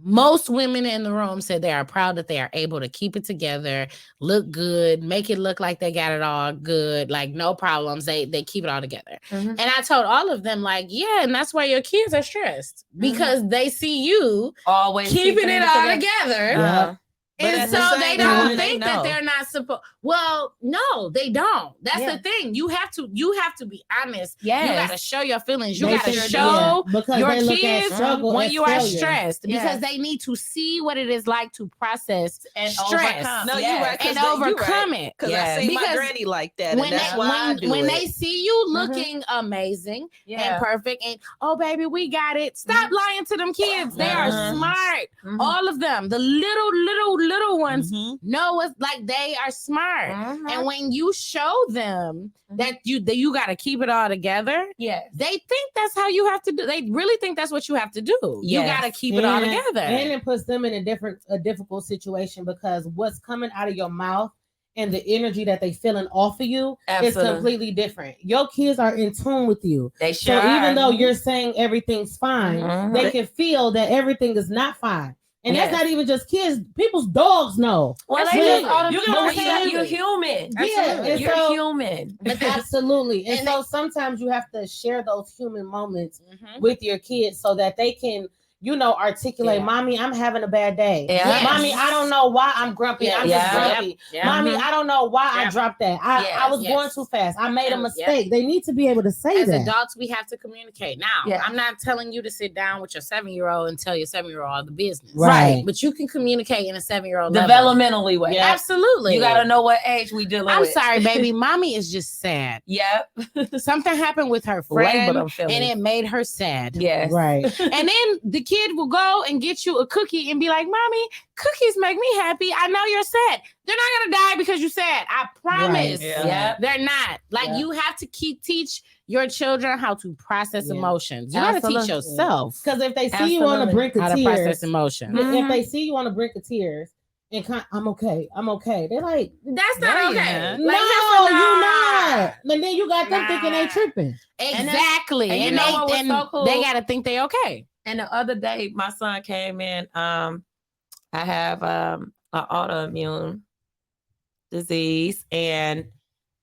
Most women in the room said they are proud that they are able to keep it together, look good, make it look like they got it all good, like no problems. They keep it all together. And I told all of them, like, yeah, and that's why your kids are stressed because they see you always keeping it all together. Yeah. But And at the so same they time, don't they think that know. they're not supposed. Well, no, they don't. That's Yeah. the thing. You have to be honest. Yes. You got to show your feelings. You They got to sure do. show Because your they look at kids struggle when as you are failure. stressed Yes. because they need to see what it is like to process And stress overcome. No, Yes. you're right. and overcome it. Because Yes. I see my Because granny like that, When and that's why I do when it. they see you looking amazing and perfect, and oh baby, we got it. Stop lying to them kids. They are smart. All of them, the little ones, know what's like. They are smart. And when you show them that you got to keep it all together, Yes. they think that's how you have to do. They really think that's what you have to do. You Yes. got to keep it all together. And it puts them in a difficult situation because what's coming out of your mouth and the energy that they feeling off of you is completely different. Your kids are in tune with you. They sure So even are. though you're saying everything's fine, Mhm. they can feel that everything is not fine. And Yes. that's not even just kids. People's dogs know. Well, That's they it. just all You know what I'm saying? you're human. Yeah, and You're so- human. Absolutely. And And so sometimes you have to share those human moments Mhm. with your kids so that they can, articulate, Yeah. Mommy, I'm having a bad day. Yeah. Mommy, I don't know why I'm grumpy. Yeah. I'm just Yeah. grumpy. Yeah. Mommy, I don't know why I Yep. dropped that. I was Yes. going too fast. I made a Yep. mistake. They need to be able to say As that. adults, we have to communicate. Now, Yeah. I'm not telling you to sit down with your 7-year-old and tell your 7-year-old the business. Right. But you can communicate in a 7-year-old level. Developmentally way. Yeah. Absolutely. You gotta know what age we dealing I'm with. sorry, baby. Mommy is just sad. Yep. Something happened with her Label friend them feelings. and it made her sad. Yes. Right. And then the kid will go and get you a cookie and be like, Mommy, cookies make me happy. I know you're sad. They're not going to die because you're sad. I promise. Right. Yeah. Yep. They're not. Like, Yeah. you have to teach your children how to process Yeah. emotions. You got to teach Absolutely. yourself Because if they see you on the Absolutely. brink how of to process tears, emotions. if they see you on the brink of tears and I'm okay, they're like, That's No, not you're okay. not. Like, no, that's you're not. And then you got them thinking they Nah. tripping. Exactly. and you And, know what was they, so cool? they got to think they okay. And the other day, my son came in. I have an autoimmune disease, and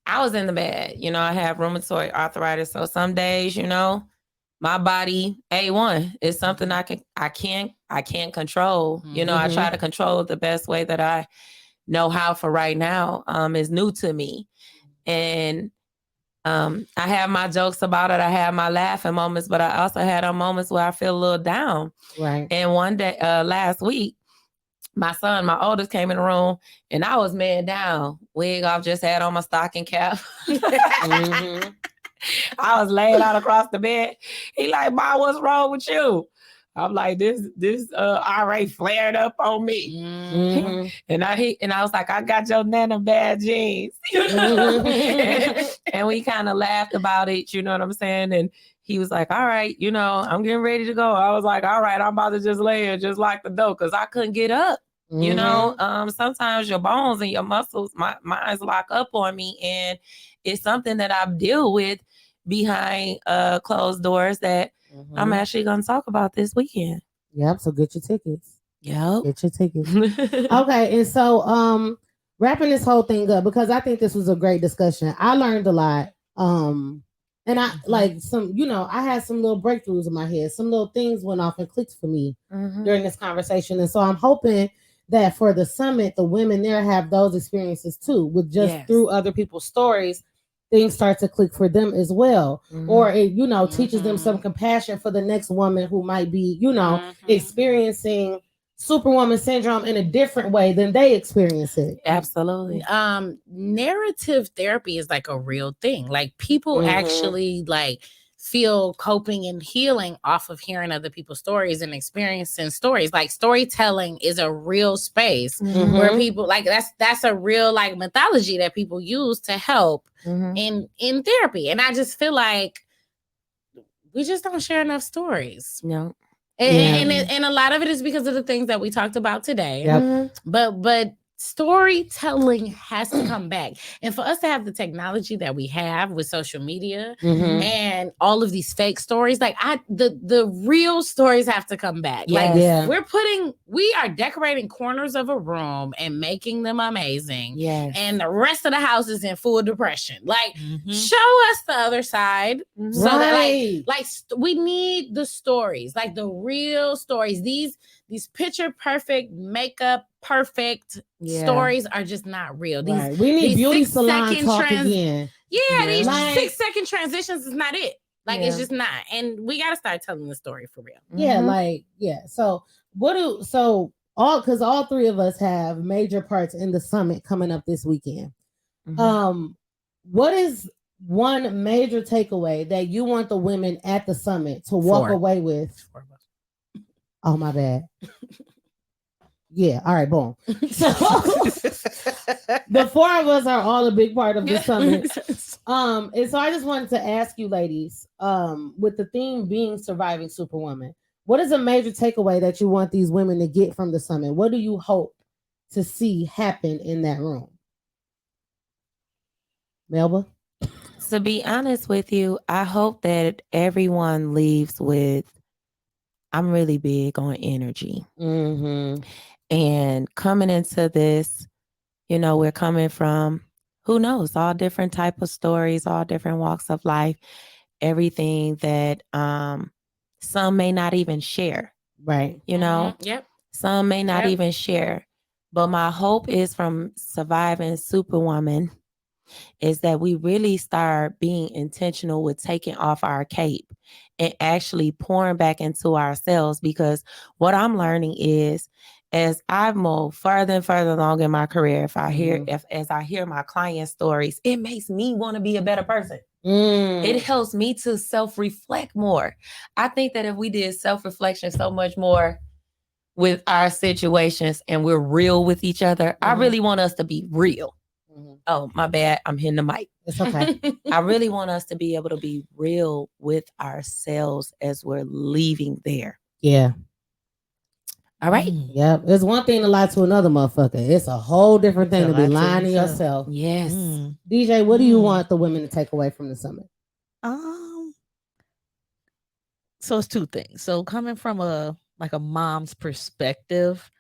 I was in the bed. I have rheumatoid arthritis. So some days, my body A1 is something I can't control. I try to control it the best way that I know how for right now. Is new to me, and I have my jokes about it. I have my laughing moments, but I also had moments where I feel a little down. Right. And one day, last week, my son, my oldest, came in the room and I was man down. Wig off, just had on my stocking cap. Mm-hmm. I was laying out across the bed. He like, "Mom, what's wrong with you?" I'm like, this RA flared up on me. Mm-hmm. And I was like, "I got your Nana bad jeans." And we kind of laughed about it, you know what I'm saying? And he was like, "All right, I'm getting ready to go." I was like, "All right, I'm about to just lay here just like the dough," because I couldn't get up. Sometimes your bones and your muscles, my eyes lock up on me, and it's something that I deal with behind closed doors that I'm actually going to talk about this weekend. Yep. So get your tickets. Yep. Get your tickets. Okay. And so, wrapping this whole thing up, because I think this was a great discussion. I learned a lot. And I like some, I had some little breakthroughs in my head. Some little things went off and clicked for me during this conversation. And so I'm hoping that for the summit, the women there have those experiences too, with just through other people's stories, things start to click for them as well. Or it, teaches them some compassion for the next woman who might be, experiencing Superwoman syndrome in a different way than they experience it. Absolutely. Narrative therapy is like a real thing. Like people actually like feel coping and healing off of hearing other people's stories and experiencing stories. Like storytelling is a real space where people like that's a real like mythology that people use to help in therapy. And I just feel like we just don't share enough stories. No. And a lot of it is because of the things that we talked about today. Yep. But storytelling has to come back. And for us to have the technology that we have with social media and all of these fake stories, like the real stories have to come back. Yes. Like we are decorating corners of a room and making them amazing. Yes. And the rest of the house is in full depression. Like show us the other side. So that we need the stories, like the real stories. These picture perfect, makeup perfect stories are just not real. These we need beauty salon talk again. These 6-second transitions is not it. Like it's just not. And we gotta start telling the story for real. So all three of us have major parts in the summit coming up this weekend. What is one major takeaway that you want the women at the summit to walk away with? Oh, my bad. Yeah, all right, boom. So the four of us are all a big part of the summit. And so I just wanted to ask you ladies, with the theme being surviving Superwoman, what is a major takeaway that you want these women to get from the summit? What do you hope to see happen in that room? Melba? To be honest with you, I hope that everyone leaves with, I'm really big on energy. And coming into this, we're coming from, who knows, all different type of stories, all different walks of life, everything that some may not even share. Right. Some may not even share. But my hope is from surviving Superwoman is that we really start being intentional with taking off our cape and actually pouring back into ourselves. Because what I'm learning is, as I move further and further along in my career, as I hear my client stories, it makes me want to be a better person. It helps me to self-reflect more. I think that if we did self-reflection so much more with our situations and we're real with each other, I really want us to be real. Oh, my bad. I'm hitting the mic. It's okay. I really want us to be able to be real with ourselves as we're leaving there. Yeah. All right. Yep. It's one thing to lie to another motherfucker. It's a whole different thing to be lying to yourself. Yes. DJ, what do you want the women to take away from the summit? So it's two things. So coming from a mom's perspective,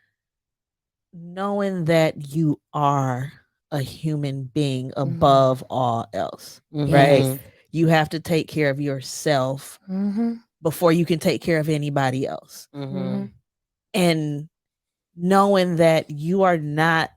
knowing that you are a human being above all else, right? You have to take care of yourself before you can take care of anybody else. And knowing that you are not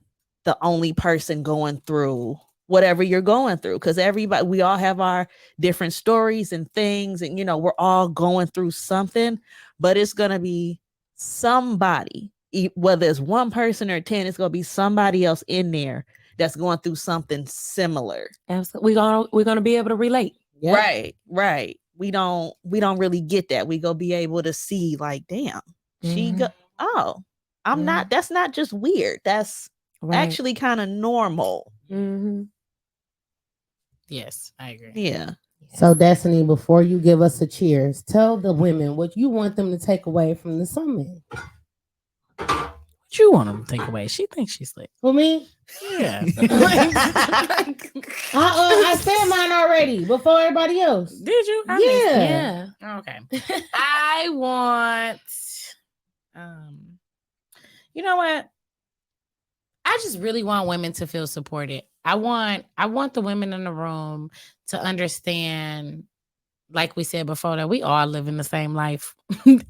the only person going through whatever you're going through, because we all have our different stories and things, and we're all going through something, but it's going to be somebody whether it's one person or 10, it's gonna be somebody else in there that's going through something similar. Absolutely. We're gonna be able to relate. Yep. Right. We don't really get that. We go be able to see like, damn, she go. Oh, I'm not. That's not just weird. That's actually kind of normal. Yes, I agree. Yeah. So, Destiny, before you give us a cheers, tell the women what you want them to take away from the summit. What you want them to take away? She thinks she's slick. For me? Yeah. I said mine already before everybody else. Did you? Yeah. Okay. I want. You know what? I just really want women to feel supported. I want the women in the room to understand, like we said before, that we all live in the same life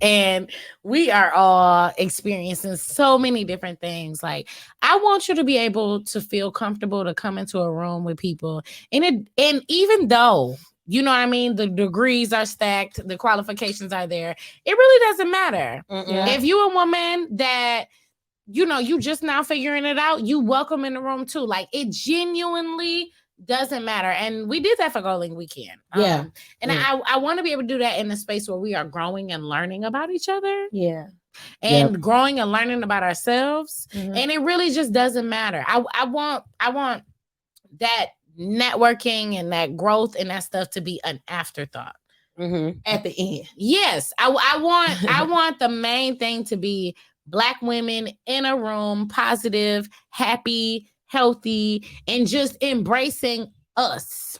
and we are all experiencing so many different things. Like, I want you to be able to feel comfortable to come into a room with people. And even though, you know what I mean, the degrees are stacked, the qualifications are there, it really doesn't matter. If you're a woman that, you know, you just now figuring it out, you welcome in the room too. Like, it genuinely doesn't matter. And we did that for Goaling Weekend. I want to be able to do that in a space where we are growing and learning about each other. And growing and learning about ourselves. And it really just doesn't matter. I want that networking and that growth and that stuff to be an afterthought. At the end. Yes. I want the main thing to be Black women in a room, positive, happy, healthy, and just embracing us.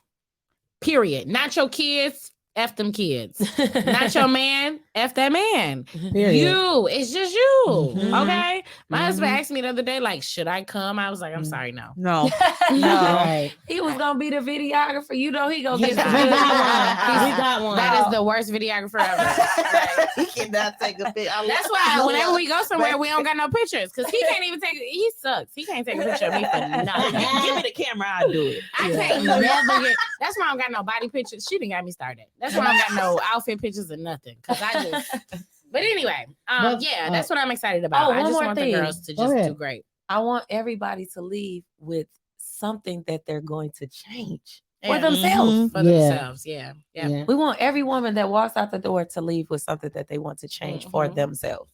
Period. Not your kids, F them kids. Not your man, F that man. Period. You. It's just you. Okay? My husband asked me the other day, like, should I come? I was like, I'm sorry, no. No. Right. He was gonna be the videographer. You know he gonna get We got one. That is the worst videographer ever. He cannot take a picture. That's why whenever we go somewhere, we don't got no pictures. Because he can't even he sucks. He can't take a picture of me for nothing. Give me the camera, I'll do it. I can't never get. That's why I don't got no body pictures. She didn't got me started. That's why I don't got no outfit pictures or nothing. Because I just. But anyway, that's what I'm excited about. I just want the girls to just do great. I want everybody to leave with something that they're going to change for themselves. For themselves, yeah. We want every woman that walks out the door to leave with something that they want to change for themselves.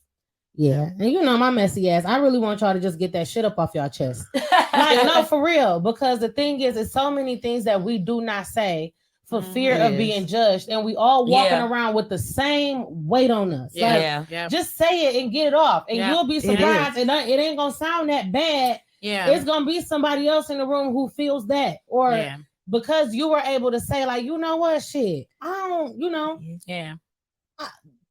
Yeah. And you know, my messy ass, I really want y'all to just get that shit up off y'all chest. Like, no, for real. Because the thing is, it's so many things that we do not say for fear of being judged. And we all walking around with the same weight on us. Just say it and get it off. And you'll be surprised. It ain't going to sound that bad. It's going to be somebody else in the room who feels that. Or because you were able to say, like, you know what, shit, I don't, you know.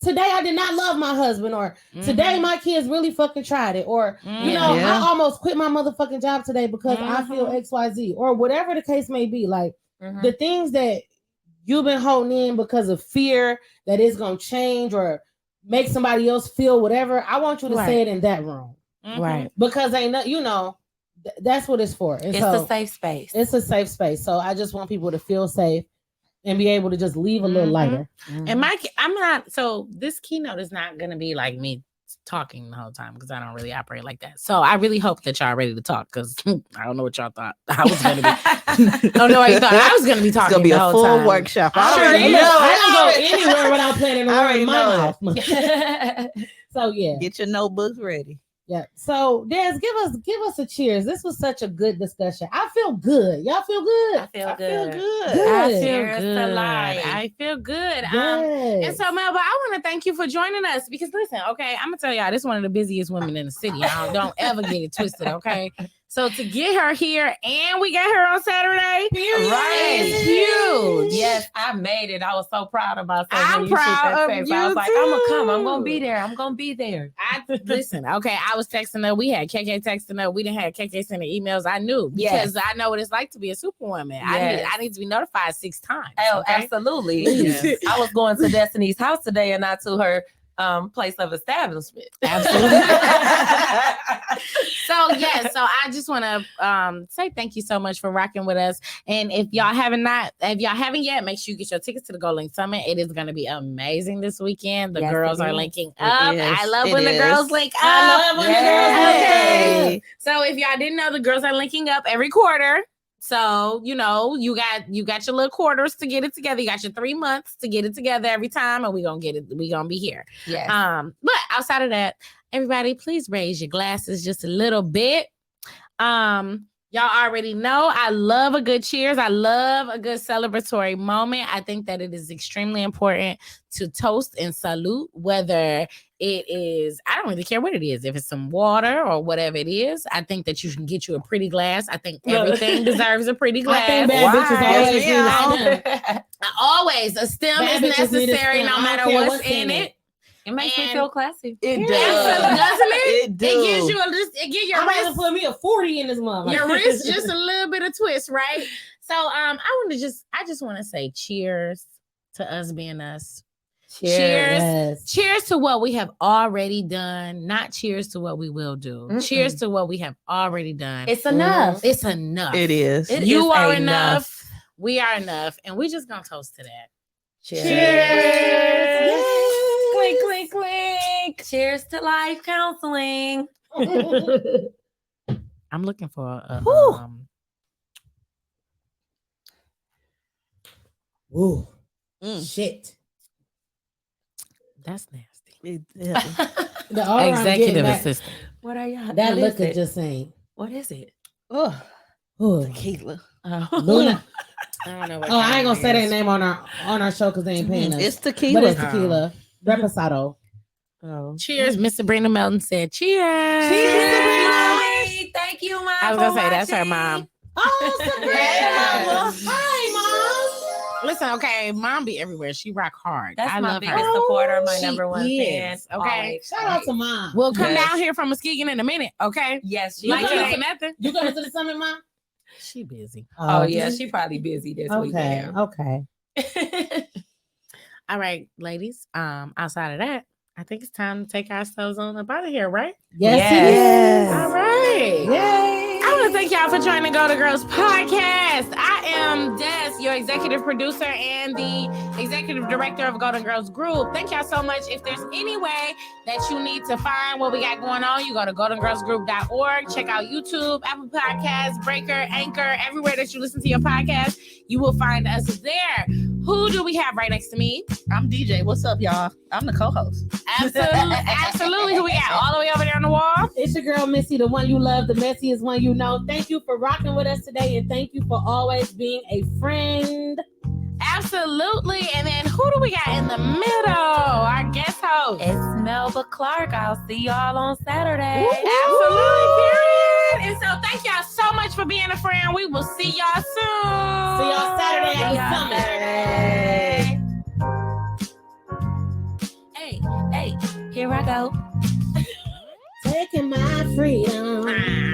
Today I did not love my husband, or today my kids really fucking tried it, or you know, I almost quit my motherfucking job today because I feel XYZ, or whatever the case may be. Like the things that you've been holding in because of fear that it's gonna change or make somebody else feel whatever. I want you to say it in that room, right? Because ain't no, you know, that's what it's for. And it's so, a safe space. It's a safe space. So I just want people to feel safe and be able to just leave a little lighter. And I'm not, so this keynote is not going to be like me talking the whole time because I don't really operate like that. So I really hope that y'all ready to talk because I don't know what y'all thought I was going to be. I don't know what you thought I was going to be talking. It's going to be a full workshop. I don't go anywhere without planning a word in my mouth. So yeah. Get your notebooks ready. Yeah. So Des, give us a cheers. This was such a good discussion. I feel good. Y'all feel good? I feel good. I feel good. And so Melba, I want to thank you for joining us because listen, okay, I'm gonna tell y'all this is one of the busiest women in the city. Don't ever get it twisted, okay? So to get her here and we got her on Saturday, right? Huge. Yes, I made it. I was so proud of myself. I'm proud of you. I was like, I'm gonna come. I'm gonna be there. I'm gonna be there. Listen. Okay, I was texting her. We had KK texting her. We didn't have KK sending emails. I knew because I know what it's like to be a superwoman. Yes. I need to be notified 6 times. Oh, okay? Absolutely. Yes. I was going to Destiny's house today, and I told her, place of establishment. Absolutely. So I just want to say thank you so much for rocking with us. And if y'all haven't yet, make sure you get your tickets to the Gold Link Summit. It is going to be amazing this weekend. The girls are linking up. I love when the girls link up. I love when the girls link up. So if y'all didn't know, the girls are linking up every quarter. So, you got your little quarters to get it together. You got your 3 months to get it together every time, and we're going to be here. Yes. But outside of that, everybody, please raise your glasses just a little bit. Y'all already know I love a good cheers. I love a good celebratory moment. I think that it is extremely important to toast and salute, whether it is, I don't really care what it is. If it's some water or whatever it is, I think that you can get you a pretty glass. I think everything deserves a pretty glass. I think bad bitches always a stem bad is bitches need a necessary stem. no I don't matter care what's in it. It makes me feel classy. It Doesn't does. it? It does. It gives you it gives your I'm about to wrist, put me a 40 in this motherfucker. your wrist just a little bit of twist, right? So I just want to say cheers to us being us. Cheers. Yes. Cheers to what we have already done, not cheers to what we will do. Cheers to what we have already done. It's enough. It's enough. It is. You are enough. We are enough. And we just gonna toast to that. Cheers. Yes. Clink, clink, clink. Cheers to life counseling. I'm looking for a Ooh. Shit. That's nasty. The aura I'm Executive getting, assistant. What are y'all? That what liquor is it? just saying. What is it? Oh, Ooh. tequila. Luna. I don't know what Oh, I ain't gonna kind say it that is. name on our show because they ain't paying us. It's tequila. But it's tequila. Reposado. Oh. Cheers, Miss Sabrina Melton said cheers. Cheers. Thank you, Mom. I was gonna say that's her mom. Oh, Sabrina. Hi, Mom. Listen, okay, mom be everywhere. She rock hard. That's I my love biggest her. supporter, my She number one fan. is, okay? Always. Shout out to Mom. We'll come Yes. down here from Muskegon in a minute, okay? Yes, she Like it coming ain't to- nothing. You coming to the summit, Mom? She busy. Oh yeah, she probably busy this Okay. weekend. Okay. All right, ladies. Outside of that, I think it's time to take ourselves on up out of here, right? Yes, Yes. All right. Yay. I want to thank y'all for joining Go to Girls podcast. I am Des, your executive producer and the executive director of Golden Girls Group. Thank y'all so much. If there's any way that you need to find what we got going on, you go to goldengirlsgroup.org. Check out YouTube, Apple Podcasts, Breaker, Anchor, everywhere that you listen to your podcast. You will find us there. Who do we have right next to me? I'm DJ. What's up, y'all? I'm the co-host. Absolutely. Who we got all the way over there on the wall? It's your girl Missy, the one you love, the messiest one you know. Thank you for rocking with us today, and thank you for always being a friend. Absolutely. And then who do we got in the middle? Our guest host. It's Melba Clark. I'll see y'all on Saturday. Absolutely, period. And so thank y'all so much for being a friend. We will see y'all soon. See y'all Saturday at the summit. Hey, here I go. Taking my freedom.